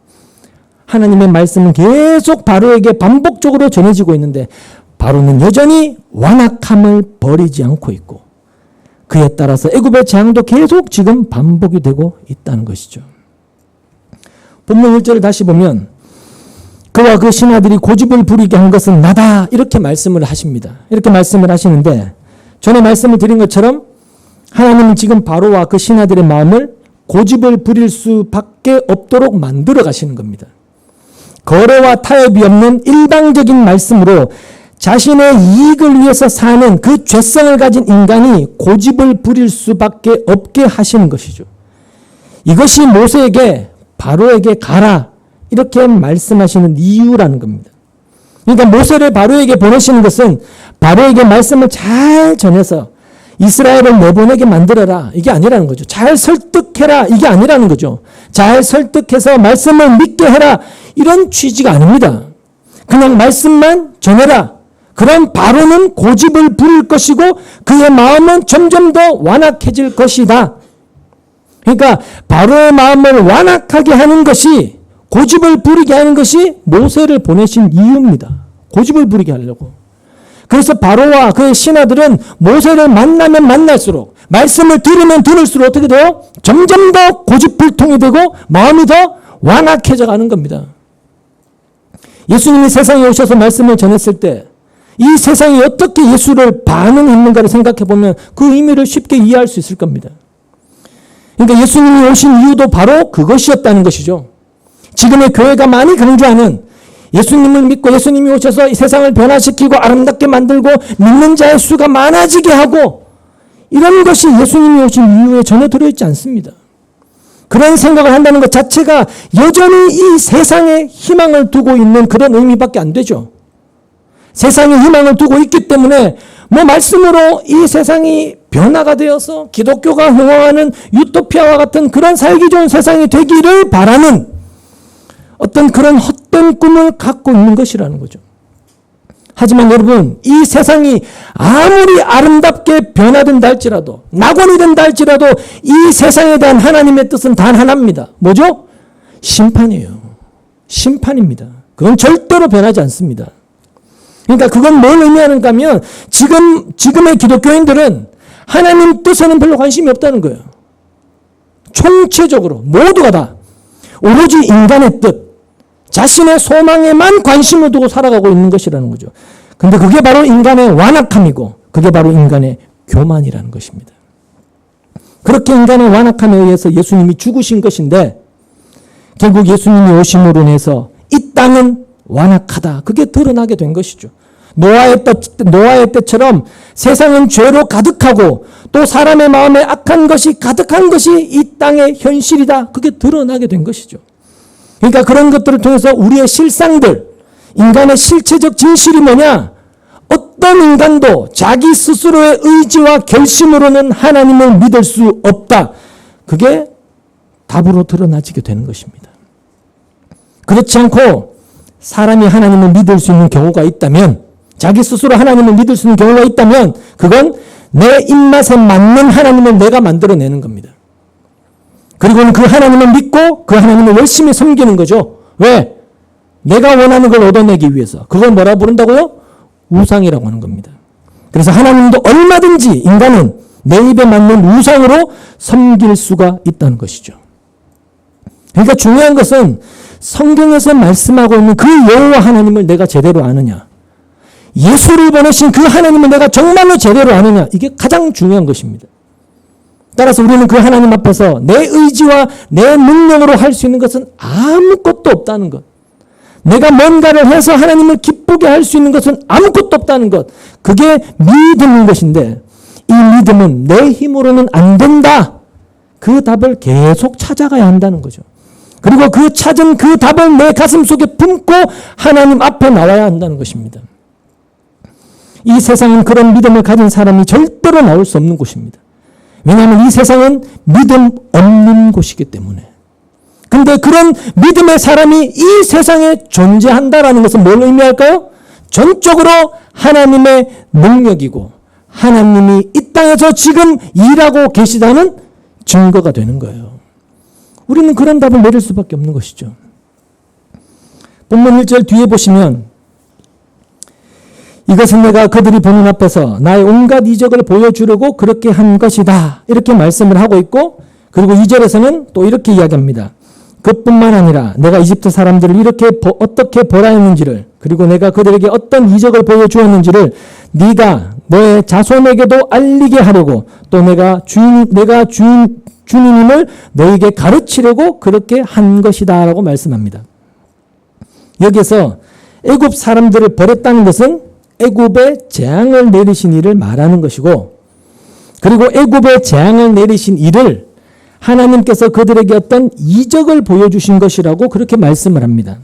하나님의 말씀은 계속 바로에게 반복적으로 전해지고 있는데 바로는 여전히 완악함을 버리지 않고 있고 그에 따라서 애굽의 재앙도 계속 지금 반복이 되고 있다는 것이죠. 본문 1절을 다시 보면 그와 그 신하들이 고집을 부리게 한 것은 나다 이렇게 말씀을 하십니다. 이렇게 말씀을 하시는데 전에 말씀을 드린 것처럼 하나님은 지금 바로와 그 신하들의 마음을 고집을 부릴 수밖에 없도록 만들어 가시는 겁니다. 거래와 타협이 없는 일방적인 말씀으로 자신의 이익을 위해서 사는 그 죄성을 가진 인간이 고집을 부릴 수밖에 없게 하시는 것이죠. 이것이 모세에게 바로에게 가라 이렇게 말씀하시는 이유라는 겁니다. 그러니까 모세를 바로에게 보내시는 것은 바로에게 말씀을 잘 전해서 이스라엘을 내보내게 만들어라 이게 아니라는 거죠. 잘 설득해라 이게 아니라는 거죠. 잘 설득해서 말씀을 믿게 해라 이런 취지가 아닙니다. 그냥 말씀만 전해라. 그럼 바로는 고집을 부릴 것이고 그의 마음은 점점 더 완악해질 것이다. 그러니까 바로의 마음을 완악하게 하는 것이 고집을 부리게 하는 것이 모세를 보내신 이유입니다. 고집을 부리게 하려고. 그래서 바로와 그의 신하들은 모세를 만나면 만날수록 말씀을 들으면 들을수록 어떻게 돼요? 점점 더 고집불통이 되고 마음이 더 완악해져 가는 겁니다. 예수님이 세상에 오셔서 말씀을 전했을 때 이 세상이 어떻게 예수를 반응했는가를 생각해 보면 그 의미를 쉽게 이해할 수 있을 겁니다. 그러니까 예수님이 오신 이유도 바로 그것이었다는 것이죠. 지금의 교회가 많이 강조하는 예수님을 믿고 예수님이 오셔서 이 세상을 변화시키고 아름답게 만들고 믿는 자의 수가 많아지게 하고 이런 것이 예수님이 오신 이유에 전혀 들어있지 않습니다. 그런 생각을 한다는 것 자체가 여전히 이 세상에 희망을 두고 있는 그런 의미밖에 안 되죠. 세상에 희망을 두고 있기 때문에 말씀으로 이 세상이 변화가 되어서 기독교가 흥황하는 유토피아와 같은 그런 살기 좋은 세상이 되기를 바라는 어떤 그런 헛된 꿈을 갖고 있는 것이라는 거죠. 하지만 여러분 이 세상이 아무리 아름답게 변화된다 할지라도 낙원이 된다 할지라도 이 세상에 대한 하나님의 뜻은 단 하나입니다. 뭐죠? 심판이에요. 심판입니다. 그건 절대로 변하지 않습니다. 그러니까 그건 뭘 의미하는가 하면 지금의 기독교인들은 하나님 뜻에는 별로 관심이 없다는 거예요. 총체적으로 모두가 다 오로지 인간의 뜻, 자신의 소망에만 관심을 두고 살아가고 있는 것이라는 거죠. 근데 그게 바로 인간의 완악함이고 그게 바로 인간의 교만이라는 것입니다. 그렇게 인간의 완악함에 의해서 예수님이 죽으신 것인데 결국 예수님이 오심으로 인해서 이 땅은 완악하다. 그게 드러나게 된 것이죠. 노아의 때처럼 세상은 죄로 가득하고 또 사람의 마음에 악한 것이 가득한 것이 이 땅의 현실이다. 그게 드러나게 된 것이죠. 그러니까 그런 것들을 통해서 우리의 실상들, 인간의 실체적 진실이 뭐냐? 어떤 인간도 자기 스스로의 의지와 결심으로는 하나님을 믿을 수 없다. 그게 답으로 드러나지게 되는 것입니다. 그렇지 않고 사람이 하나님을 믿을 수 있는 경우가 있다면, 자기 스스로 하나님을 믿을 수 있는 경우가 있다면 그건 내 입맛에 맞는 하나님을 내가 만들어내는 겁니다. 그리고는 그 하나님을 믿고 그 하나님을 열심히 섬기는 거죠. 왜? 내가 원하는 걸 얻어내기 위해서. 그걸 뭐라 부른다고요? 우상이라고 하는 겁니다. 그래서 하나님도 얼마든지 인간은 내 입에 맞는 우상으로 섬길 수가 있다는 것이죠. 그러니까 중요한 것은 성경에서 말씀하고 있는 그 여호와 하나님을 내가 제대로 아느냐, 예수를 보내신 그 하나님을 내가 정말로 제대로 아느냐, 이게 가장 중요한 것입니다. 따라서 우리는 그 하나님 앞에서 내 의지와 내 능력으로 할 수 있는 것은 아무것도 없다는 것. 내가 뭔가를 해서 하나님을 기쁘게 할 수 있는 것은 아무것도 없다는 것. 그게 믿음인 것인데 이 믿음은 내 힘으로는 안 된다. 그 답을 계속 찾아가야 한다는 거죠. 그리고 그 찾은 그 답을 내 가슴 속에 품고 하나님 앞에 나와야 한다는 것입니다. 이 세상은 그런 믿음을 가진 사람이 절대로 나올 수 없는 곳입니다. 왜냐하면 이 세상은 믿음 없는 곳이기 때문에. 근데 그런 믿음의 사람이 이 세상에 존재한다라는 것은 뭘 의미할까요? 전적으로 하나님의 능력이고 하나님이 이 땅에서 지금 일하고 계시다는 증거가 되는 거예요. 우리는 그런 답을 내릴 수밖에 없는 것이죠. 본문 1절 뒤에 보시면 이것은 내가 그들이 보는 앞에서 나의 온갖 이적을 보여주려고 그렇게 한 것이다. 이렇게 말씀을 하고 있고, 그리고 2절에서는 또 이렇게 이야기합니다. 그뿐만 아니라 내가 이집트 사람들을 이렇게 어떻게 벌하였는지를, 그리고 내가 그들에게 어떤 이적을 보여주었는지를 네가 너의 자손에게도 알리게 하려고, 또 내가 주님임을 너에게 가르치려고 그렇게 한 것이다 라고 말씀합니다. 여기서 애굽 사람들을 벌했다는 것은 애굽에 재앙을 내리신 일을 말하는 것이고, 그리고 애굽에 재앙을 내리신 일을 하나님께서 그들에게 어떤 이적을 보여주신 것이라고 그렇게 말씀을 합니다.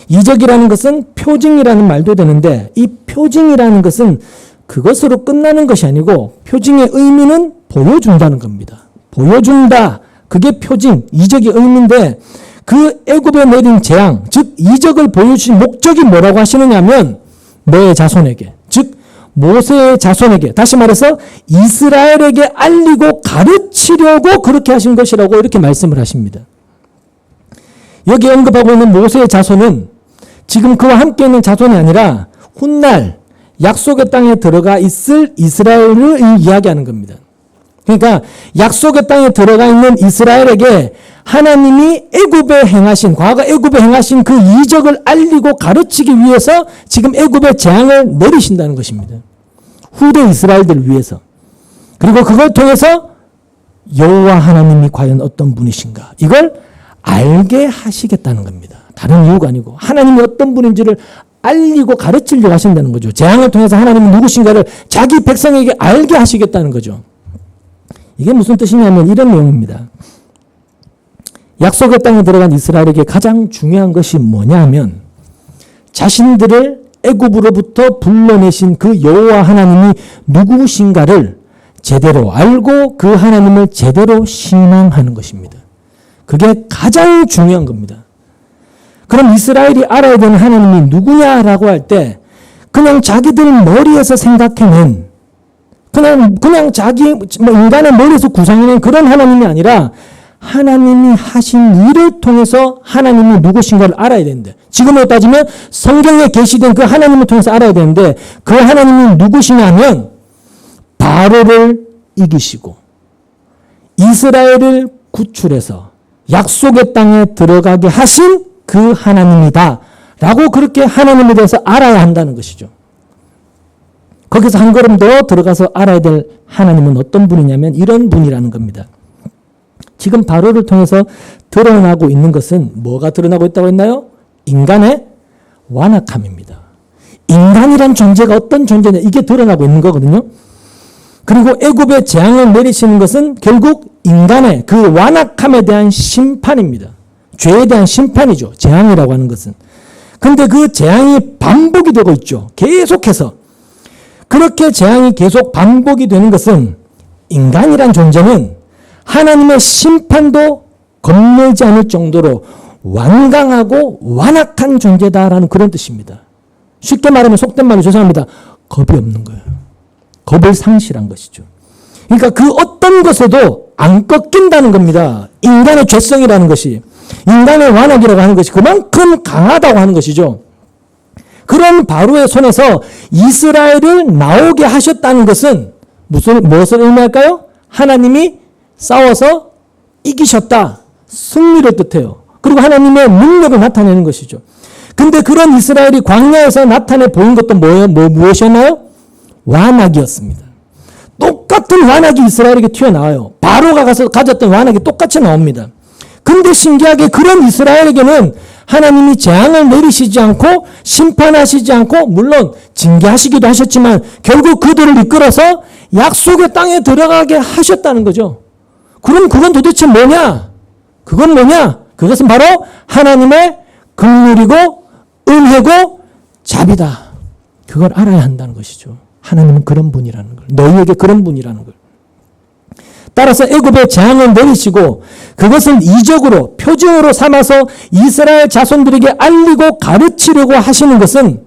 이적이라는 것은 표징이라는 말도 되는데, 이 표징이라는 것은 그것으로 끝나는 것이 아니고 표징의 의미는 보여준다는 겁니다. 보여준다. 그게 표징, 이적의 의미인데, 그 애굽에 내린 재앙, 즉 이적을 보여주신 목적이 뭐라고 하시느냐 하면 너의 자손에게, 즉 모세의 자손에게, 다시 말해서 이스라엘에게 알리고 가르치려고 그렇게 하신 것이라고 이렇게 말씀을 하십니다. 여기 언급하고 있는 모세의 자손은 지금 그와 함께 있는 자손이 아니라 훗날 약속의 땅에 들어가 있을 이스라엘을 이야기하는 겁니다. 그러니까 약속의 땅에 들어가 있는 이스라엘에게 하나님이 애굽에 행하신, 과거 애굽에 행하신 그 이적을 알리고 가르치기 위해서 지금 애굽에 재앙을 내리신다는 것입니다. 후대 이스라엘들을 위해서. 그리고 그걸 통해서 여호와 하나님이 과연 어떤 분이신가, 이걸 알게 하시겠다는 겁니다. 다른 이유가 아니고 하나님이 어떤 분인지를 알리고 가르치려고 하신다는 거죠. 재앙을 통해서 하나님은 누구신가를 자기 백성에게 알게 하시겠다는 거죠. 이게 무슨 뜻이냐면 이런 내용입니다. 약속의 땅에 들어간 이스라엘에게 가장 중요한 것이 뭐냐 하면 자신들을 애굽으로부터 불러내신 그 여호와 하나님이 누구신가를 제대로 알고 그 하나님을 제대로 신앙하는 것입니다. 그게 가장 중요한 겁니다. 그럼 이스라엘이 알아야 되는 하나님이 누구냐라고 할 때 그냥 자기들 머리에서 생각해낸, 그냥 자기 인간의 머리에서 구상해낸 그런 하나님이 아니라 하나님이 하신 일을 통해서 하나님이 누구신가를 알아야 되는데, 지금으로 따지면 성경에 계시된 그 하나님을 통해서 알아야 되는데, 그 하나님이 누구시냐면 바로를 이기시고 이스라엘을 구출해서 약속의 땅에 들어가게 하신 그 하나님이다 라고 그렇게 하나님에 대해서 알아야 한다는 것이죠. 거기서 한 걸음 더 들어가서 알아야 될 하나님은 어떤 분이냐면 이런 분이라는 겁니다. 지금 바로를 통해서 드러나고 있는 것은 뭐가 드러나고 있다고 했나요? 인간의 완악함입니다. 인간이란 존재가 어떤 존재냐 이게 드러나고 있는 거거든요. 그리고 애굽의 재앙을 내리시는 것은 결국 인간의 그 완악함에 대한 심판입니다. 죄에 대한 심판이죠. 재앙이라고 하는 것은. 근데 그 재앙이 반복이 되고 있죠. 계속해서. 그렇게 재앙이 계속 반복이 되는 것은 인간이란 존재는 하나님의 심판도 겁내지 않을 정도로 완강하고 완악한 존재다라는 그런 뜻입니다. 쉽게 말하면 속된 말로 죄송합니다. 겁이 없는 거예요. 겁을 상실한 것이죠. 그러니까 그 어떤 것에도 안 꺾인다는 겁니다. 인간의 죄성이라는 것이, 인간의 완악이라고 하는 것이 그만큼 강하다고 하는 것이죠. 그런 바로의 손에서 이스라엘을 나오게 하셨다는 것은 무엇을 의미할까요? 하나님이 싸워서 이기셨다. 승리를 뜻해요. 그리고 하나님의 능력을 나타내는 것이죠. 근데 그런 이스라엘이 광야에서 나타내 보인 것도 무엇이었나요? 완악이었습니다. 똑같은 완악이 이스라엘에게 튀어나와요. 바로가 가졌던 완악이 똑같이 나옵니다. 근데 신기하게 그런 이스라엘에게는 하나님이 재앙을 내리시지 않고 심판하시지 않고 물론 징계하시기도 하셨지만 결국 그들을 이끌어서 약속의 땅에 들어가게 하셨다는 거죠. 그럼 그건 도대체 뭐냐? 그건 뭐냐? 그것은 바로 하나님의 긍휼이고 은혜고 자비다. 그걸 알아야 한다는 것이죠. 하나님은 그런 분이라는 걸. 너희에게 그런 분이라는 걸. 따라서 애굽의 재앙을 내리시고 그것을 이적으로 표징으로 삼아서 이스라엘 자손들에게 알리고 가르치려고 하시는 것은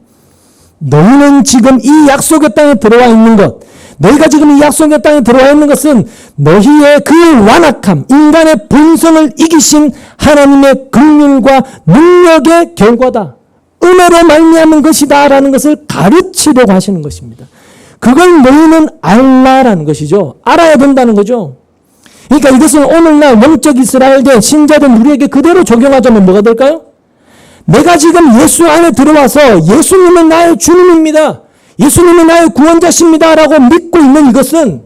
너희는 지금 이 약속의 땅에 들어와 있는 것, 너희가 지금 이 약속의 땅에 들어와 있는 것은 너희의 그 완악함, 인간의 본성을 이기신 하나님의 긍휼과 능력의 결과다. 은혜로 말미암은 것이다 라는 것을 가르치려고 하시는 것입니다. 그걸 너희는 알라라는 것이죠. 알아야 된다는 거죠. 그러니까 이것은 오늘날 영적 이스라엘된 신자된 우리에게 그대로 적용하자면 뭐가 될까요? 내가 지금 예수 안에 들어와서 예수님은 나의 주님입니다. 예수님은 나의 구원자십니다 라고 믿고 있는 이것은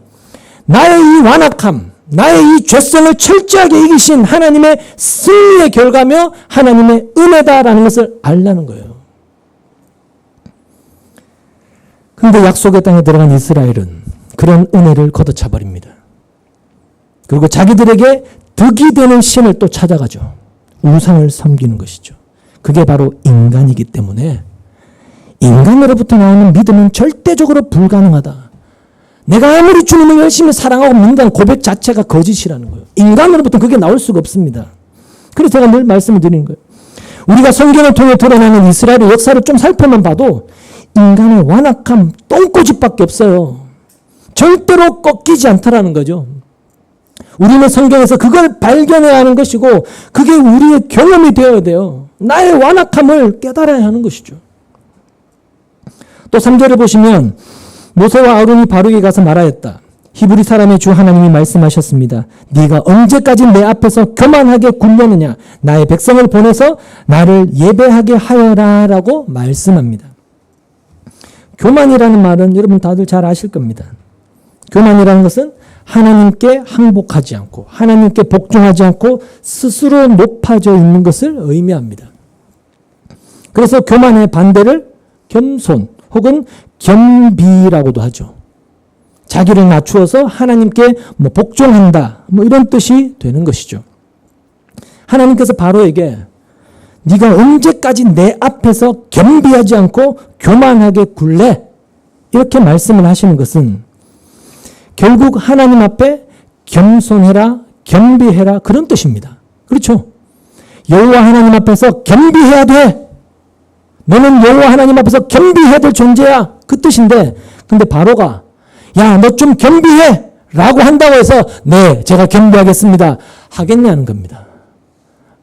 나의 이 완악함, 나의 이 죄성을 철저하게 이기신 하나님의 승리의 결과며 하나님의 은혜다라는 것을 알라는 거예요. 그런데 약속의 땅에 들어간 이스라엘은 그런 은혜를 걷어차 버립니다. 그리고 자기들에게 득이 되는 신을 또 찾아가죠. 우상을 섬기는 것이죠. 그게 바로 인간이기 때문에 인간으로부터 나오는 믿음은 절대적으로 불가능하다. 내가 아무리 주님을 열심히 사랑하고 믿는다는 고백 자체가 거짓이라는 거예요. 인간으로부터 그게 나올 수가 없습니다. 그래서 제가 늘 말씀을 드리는 거예요. 우리가 성경을 통해 드러나는 이스라엘의 역사를 좀 살펴만 봐도 인간의 완악함 똥꼬집밖에 없어요. 절대로 꺾이지 않다라는 거죠. 우리는 성경에서 그걸 발견해야 하는 것이고 그게 우리의 경험이 되어야 돼요. 나의 완악함을 깨달아야 하는 것이죠. 또 3절을 보시면 모세와 아론이 바로에게 가서 말하였다. 히브리 사람의 주 하나님이 말씀하셨습니다. 네가 언제까지 내 앞에서 교만하게 굴려느냐. 나의 백성을 보내서 나를 예배하게 하여라 라고 말씀합니다. 교만이라는 말은 여러분 다들 잘 아실 겁니다. 교만이라는 것은 하나님께 항복하지 않고 하나님께 복종하지 않고 스스로 높아져 있는 것을 의미합니다. 그래서 교만의 반대를 겸손 혹은 겸비라고도 하죠. 자기를 낮추어서 하나님께 복종한다 이런 뜻이 되는 것이죠. 하나님께서 바로에게 네가 언제까지 내 앞에서 겸비하지 않고 교만하게 굴래? 이렇게 말씀을 하시는 것은 결국 하나님 앞에 겸손해라, 겸비해라 그런 뜻입니다. 그렇죠? 여호와 하나님 앞에서 겸비해야 돼. 너는 여호와 하나님 앞에서 겸비해야 될 존재야. 그 뜻인데 근데 바로가 야, 너 좀 겸비해 라고 한다고 해서 네, 제가 겸비하겠습니다. 하겠냐는 겁니다.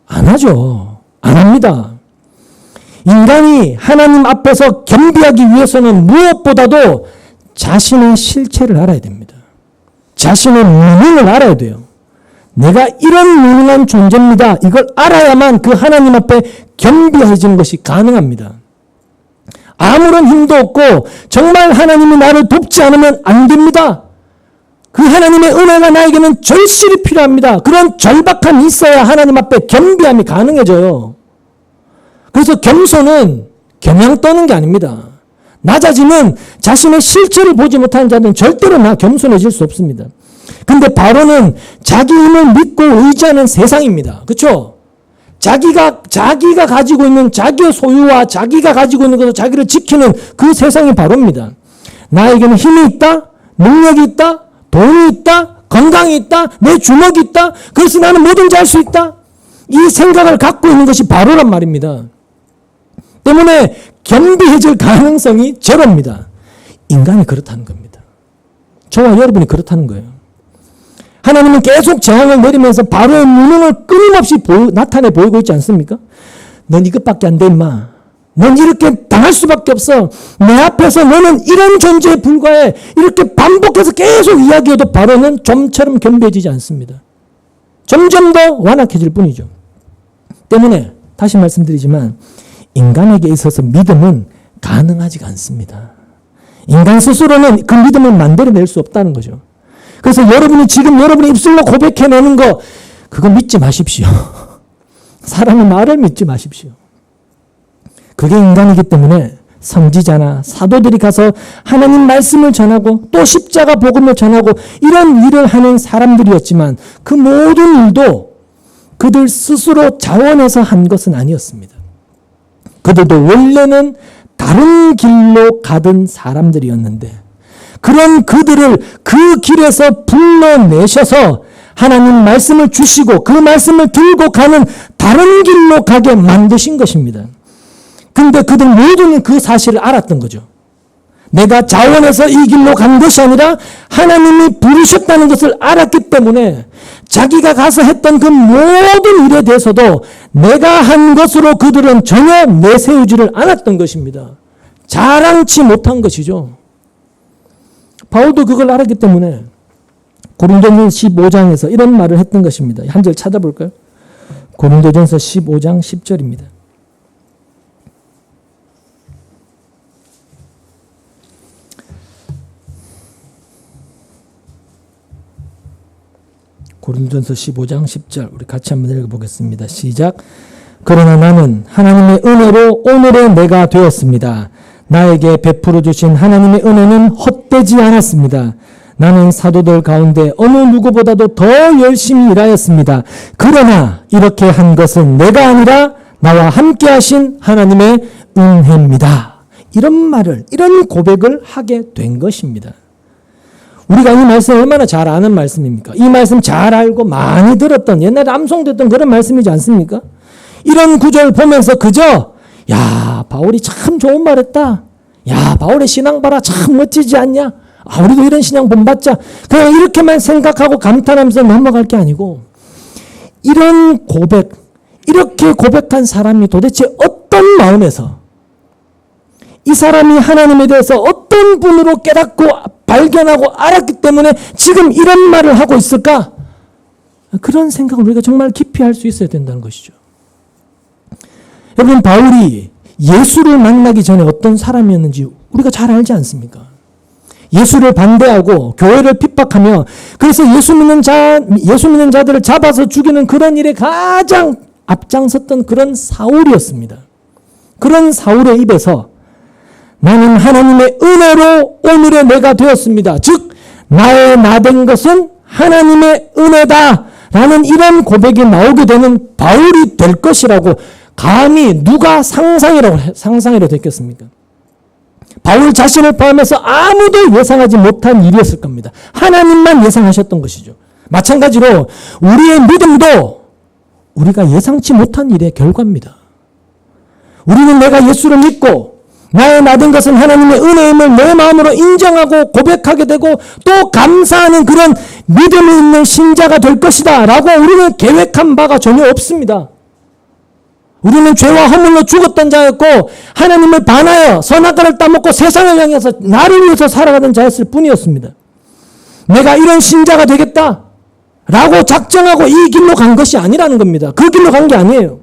안 하죠. 안 합니다. 인간이 하나님 앞에서 겸비하기 위해서는 무엇보다도 자신의 실체를 알아야 됩니다. 자신의 무능을 알아야 돼요. 내가 이런 무능한 존재입니다. 이걸 알아야만 그 하나님 앞에 겸비해지는 것이 가능합니다. 아무런 힘도 없고 정말 하나님이 나를 돕지 않으면 안 됩니다. 그 하나님의 은혜가 나에게는 절실히 필요합니다. 그런 절박함이 있어야 하나님 앞에 겸비함이 가능해져요. 그래서 겸손은 겨냥 떠는 게 아닙니다. 낮아짐은 자신의 실체를 보지 못하는 자는 절대로 겸손해질 수 없습니다. 근데 바로는 자기 힘을 믿고 의지하는 세상입니다. 그렇죠? 자기가 가지고 있는 자기의 소유와 자기가 가지고 있는 것으로 자기를 지키는 그 세상이 바로입니다. 나에게는 힘이 있다, 능력이 있다, 돈이 있다, 건강이 있다, 내 주먹이 있다, 그래서 나는 뭐든지 할 수 있다. 이 생각을 갖고 있는 것이 바로란 말입니다. 때문에 겸비해질 가능성이 제로입니다. 인간이 그렇다는 겁니다. 저와 여러분이 그렇다는 거예요. 하나님은 계속 재앙을 내리면서 바로의 무능을 끊임없이 나타내 보이고 있지 않습니까? 넌 이것밖에 안 돼 임마. 넌 이렇게 당할 수밖에 없어. 내 앞에서 너는 이런 존재에 불과해. 이렇게 반복해서 계속 이야기해도 바로는 좀처럼 겸비해지지 않습니다. 점점 더 완악해질 뿐이죠. 때문에 다시 말씀드리지만 인간에게 있어서 믿음은 가능하지가 않습니다. 인간 스스로는 그 믿음을 만들어낼 수 없다는 거죠. 그래서 여러분이 지금 여러분의 입술로 고백해내는 거 그거 믿지 마십시오. 사람의 말을 믿지 마십시오. 그게 인간이기 때문에 선지자나 사도들이 가서 하나님 말씀을 전하고 또 십자가 복음을 전하고 이런 일을 하는 사람들이었지만 그 모든 일도 그들 스스로 자원해서 한 것은 아니었습니다. 그들도 원래는 다른 길로 가던 사람들이었는데 그런 그들을 그 길에서 불러내셔서 하나님 말씀을 주시고 그 말씀을 들고 가는 다른 길로 가게 만드신 것입니다. 근데 그들 모두는 그 사실을 알았던 거죠. 내가 자원해서 이 길로 간 것이 아니라 하나님이 부르셨다는 것을 알았기 때문에 자기가 가서 했던 그 모든 일에 대해서도 내가 한 것으로 그들은 전혀 내세우지를 않았던 것입니다. 자랑치 못한 것이죠. 바울도 그걸 알았기 때문에 고린도전서 15장에서 이런 말을 했던 것입니다. 한 절 찾아볼까요? 고린도전서 15장 10절입니다. 고린도전서 15장 10절 우리 같이 한번 읽어보겠습니다. 시작. 그러나 나는 하나님의 은혜로 오늘의 내가 되었습니다. 나에게 베풀어 주신 하나님의 은혜는 헛되지 않았습니다. 나는 사도들 가운데 어느 누구보다도 더 열심히 일하였습니다. 그러나 이렇게 한 것은 내가 아니라 나와 함께 하신 하나님의 은혜입니다. 이런 말을, 이런 고백을 하게 된 것입니다. 우리가 이 말씀 얼마나 잘 아는 말씀입니까? 이 말씀 잘 알고 많이 들었던, 옛날에 암송됐던 그런 말씀이지 않습니까? 이런 구절 보면서 그저 야, 바울이 참 좋은 말 했다. 야, 바울의 신앙 봐라. 참 멋지지 않냐? 아, 우리도 이런 신앙 본받자. 그냥 이렇게만 생각하고 감탄하면서 넘어갈 게 아니고 이런 고백, 이렇게 고백한 사람이 도대체 어떤 마음에서 이 사람이 하나님에 대해서 어떤 분으로 깨닫고 발견하고 알았기 때문에 지금 이런 말을 하고 있을까? 그런 생각을 우리가 정말 깊이 할 수 있어야 된다는 것이죠. 여러분, 바울이 예수를 만나기 전에 어떤 사람이었는지 우리가 잘 알지 않습니까? 예수를 반대하고 교회를 핍박하며 그래서 예수 믿는 자들을 잡아서 죽이는 그런 일에 가장 앞장섰던 그런 사울이었습니다. 그런 사울의 입에서 나는 하나님의 은혜로 오늘의 내가 되었습니다. 즉 나의 나 된 것은 하나님의 은혜다 라는 이런 고백이 나오게 되는 바울이 될 것이라고 감히 누가 상상이라고 됐겠습니까? 바울 자신을 포함해서 아무도 예상하지 못한 일이었을 겁니다. 하나님만 예상하셨던 것이죠. 마찬가지로 우리의 믿음도 우리가 예상치 못한 일의 결과입니다. 우리는 내가 예수를 믿고 나의 나 된 것은 하나님의 은혜임을 내 마음으로 인정하고 고백하게 되고 또 감사하는 그런 믿음이 있는 신자가 될 것이다 라고 우리는 계획한 바가 전혀 없습니다. 우리는 죄와 허물로 죽었던 자였고 하나님을 반하여 선악과를 따먹고 세상을 향해서 나를 위해서 살아가는 자였을 뿐이었습니다. 내가 이런 신자가 되겠다 라고 작정하고 이 길로 간 것이 아니라는 겁니다. 그 길로 간 게 아니에요.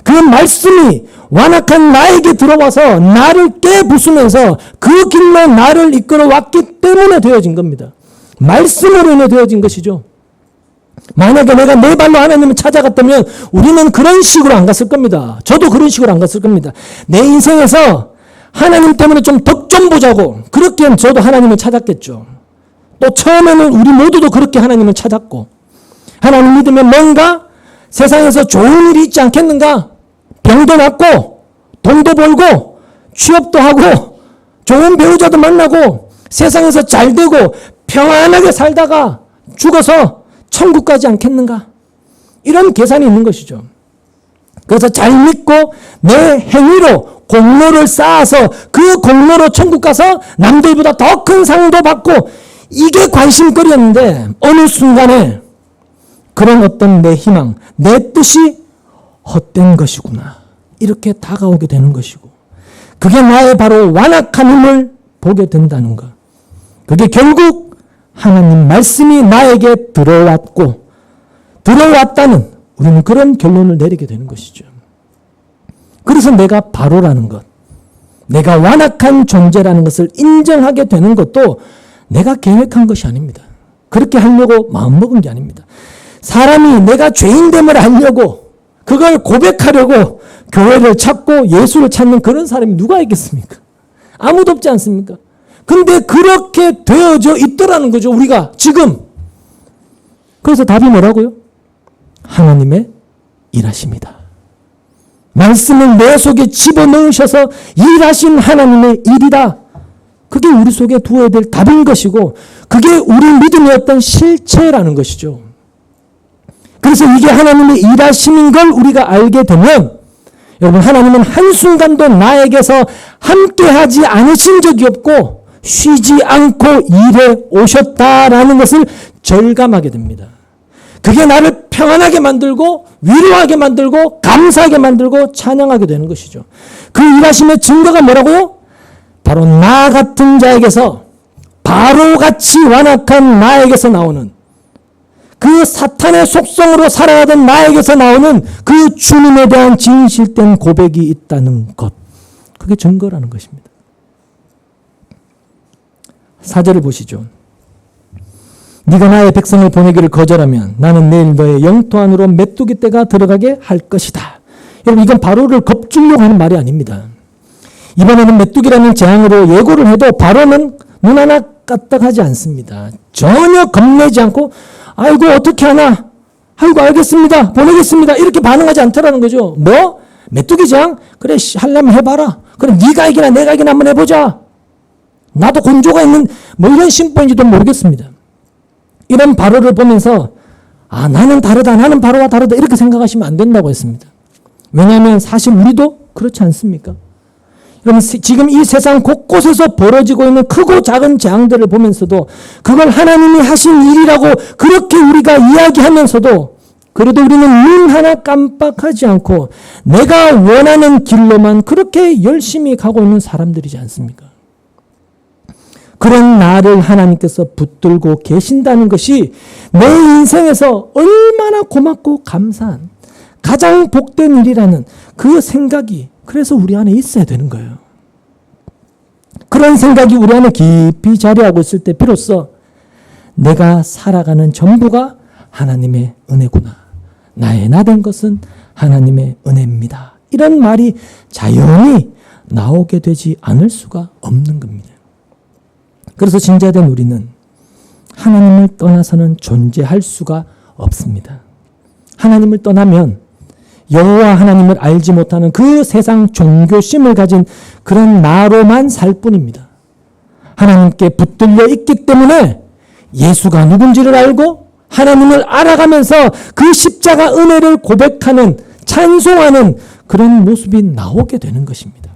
그 말씀이 완악한 나에게 들어와서 나를 깨부수면서 그 길로 나를 이끌어왔기 때문에 되어진 겁니다. 말씀으로 인해 되어진 것이죠. 만약에 내가 내 발로 하나님을 찾아갔다면 우리는 그런 식으로 안 갔을 겁니다. 저도 그런 식으로 안 갔을 겁니다. 내 인생에서 하나님 때문에 좀 덕 좀 보자고 그렇게 저도 하나님을 찾았겠죠. 또 처음에는 우리 모두도 그렇게 하나님을 찾았고 하나님 믿으면 뭔가 세상에서 좋은 일이 있지 않겠는가? 병도 낫고 돈도 벌고 취업도 하고 좋은 배우자도 만나고 세상에서 잘 되고 평안하게 살다가 죽어서 천국 가지 않겠는가? 이런 계산이 있는 것이죠. 그래서 잘 믿고 내 행위로 공로를 쌓아서 그 공로로 천국 가서 남들보다 더 큰 상도 받고 이게 관심거리였는데 어느 순간에 그런 어떤 내 희망, 내 뜻이 헛된 것이구나. 이렇게 다가오게 되는 것이고 그게 나의 바로 완악한 힘을 보게 된다는 것. 그게 결국 하나님 말씀이 나에게 들어왔다는 우리는 그런 결론을 내리게 되는 것이죠. 그래서 내가 바로라는 것, 내가 완악한 존재라는 것을 인정하게 되는 것도 내가 계획한 것이 아닙니다. 그렇게 하려고 마음먹은 게 아닙니다. 사람이 내가 죄인됨을 알려고 그걸 고백하려고 교회를 찾고 예수를 찾는 그런 사람이 누가 있겠습니까? 아무도 없지 않습니까? 근데 그렇게 되어져 있더라는 거죠. 우리가 지금. 그래서 답이 뭐라고요? 하나님의 일하십니다. 말씀을 내 속에 집어넣으셔서 일하신 하나님의 일이다. 그게 우리 속에 두어야 될 답인 것이고 그게 우리 믿음의 어떤 실체라는 것이죠. 그래서 이게 하나님의 일하심인 걸 우리가 알게 되면 여러분 하나님은 한순간도 나에게서 함께하지 않으신 적이 없고 쉬지 않고 일해 오셨다라는 것을 절감하게 됩니다. 그게 나를 평안하게 만들고 위로하게 만들고 감사하게 만들고 찬양하게 되는 것이죠. 그 일하심의 증거가 뭐라고요? 바로 나 같은 자에게서 바로같이 완악한 나에게서 나오는 그 사탄의 속성으로 살아가던 나에게서 나오는 그 주님에 대한 진실된 고백이 있다는 것. 그게 증거라는 것입니다. 4절을 보시죠. 네가 나의 백성을 보내기를 거절하면 나는 내일 너의 영토 안으로 메뚜기 떼가 들어가게 할 것이다. 여러분 이건 바로를 겁주려고 하는 말이 아닙니다. 이번에는 메뚜기라는 재앙으로 예고를 해도 바로는 눈 하나 까딱하지 않습니다. 전혀 겁내지 않고 아이고 어떻게 하나? 아이고 알겠습니다. 보내겠습니다. 이렇게 반응하지 않더라는 거죠. 뭐? 메뚜기 재앙? 그래 하려면 해봐라. 그럼 네가 이기나 내가 이기나 한번 해보자. 나도 곤조가 있는 뭐 이런 심보인지도 모르겠습니다. 이런 바로를 보면서 아 나는 다르다. 나는 바로와 다르다. 이렇게 생각하시면 안 된다고 했습니다. 왜냐하면 사실 우리도 그렇지 않습니까? 여러분 지금 이 세상 곳곳에서 벌어지고 있는 크고 작은 재앙들을 보면서도 그걸 하나님이 하신 일이라고 그렇게 우리가 이야기하면서도 그래도 우리는 눈 하나 깜빡하지 않고 내가 원하는 길로만 그렇게 열심히 가고 있는 사람들이지 않습니까? 그런 나를 하나님께서 붙들고 계신다는 것이 내 인생에서 얼마나 고맙고 감사한 가장 복된 일이라는 그 생각이 그래서 우리 안에 있어야 되는 거예요. 그런 생각이 우리 안에 깊이 자리하고 있을 때 비로소 내가 살아가는 전부가 하나님의 은혜구나. 나의 나된 것은 하나님의 은혜입니다. 이런 말이 자연히 나오게 되지 않을 수가 없는 겁니다. 그래서 진짜된 우리는 하나님을 떠나서는 존재할 수가 없습니다. 하나님을 떠나면 여호와 하나님을 알지 못하는 그 세상 종교심을 가진 그런 나로만 살 뿐입니다. 하나님께 붙들려 있기 때문에 예수가 누군지를 알고 하나님을 알아가면서 그 십자가 은혜를 고백하는 찬송하는 그런 모습이 나오게 되는 것입니다.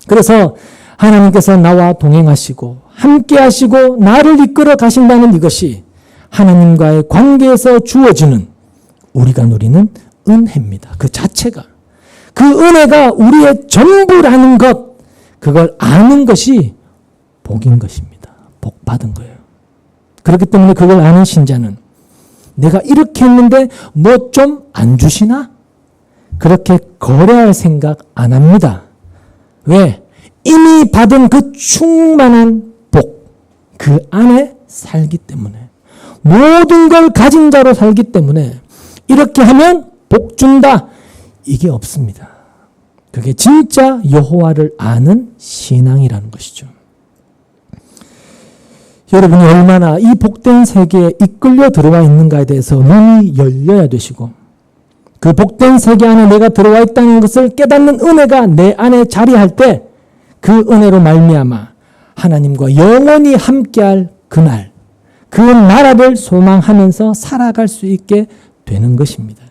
그래서 하나님께서 나와 동행하시고 함께 하시고 나를 이끌어 가신다는 이것이 하나님과의 관계에서 주어지는 우리가 누리는 은혜입니다. 그 자체가. 그 은혜가 우리의 전부라는 것, 그걸 아는 것이 복인 것입니다. 복 받은 거예요. 그렇기 때문에 그걸 아는 신자는 내가 이렇게 했는데 뭐 좀 안 주시나? 그렇게 거래할 생각 안 합니다. 왜? 이미 받은 그 충만한 복, 그 안에 살기 때문에, 모든 걸 가진 자로 살기 때문에 이렇게 하면 복 준다, 이게 없습니다. 그게 진짜 여호와를 아는 신앙이라는 것이죠. 여러분이 얼마나 이 복된 세계에 이끌려 들어와 있는가에 대해서 눈이 열려야 되시고, 그 복된 세계 안에 내가 들어와 있다는 것을 깨닫는 은혜가 내 안에 자리할 때 그 은혜로 말미암아 하나님과 영원히 함께할 그날, 그 나라를 소망하면서 살아갈 수 있게 되는 것입니다.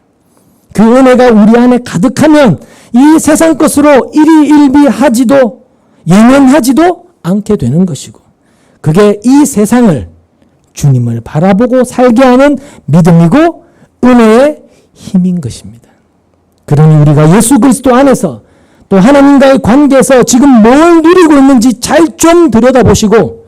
그 은혜가 우리 안에 가득하면 이 세상 것으로 일희일비하지도 예면하지도 않게 되는 것이고, 그게 이 세상을, 주님을 바라보고 살게 하는 믿음이고 은혜의 힘인 것입니다. 그러니 우리가 예수 그리스도 안에서 또 하나님과의 관계에서 지금 뭘 누리고 있는지 잘 좀 들여다보시고,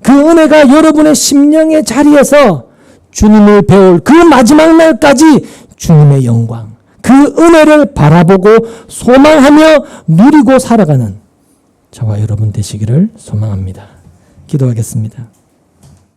그 은혜가 여러분의 심령의 자리에서 주님을 배울 그 마지막 날까지 주님의 영광, 그 은혜를 바라보고 소망하며 누리고 살아가는 저와 여러분 되시기를 소망합니다. 기도하겠습니다.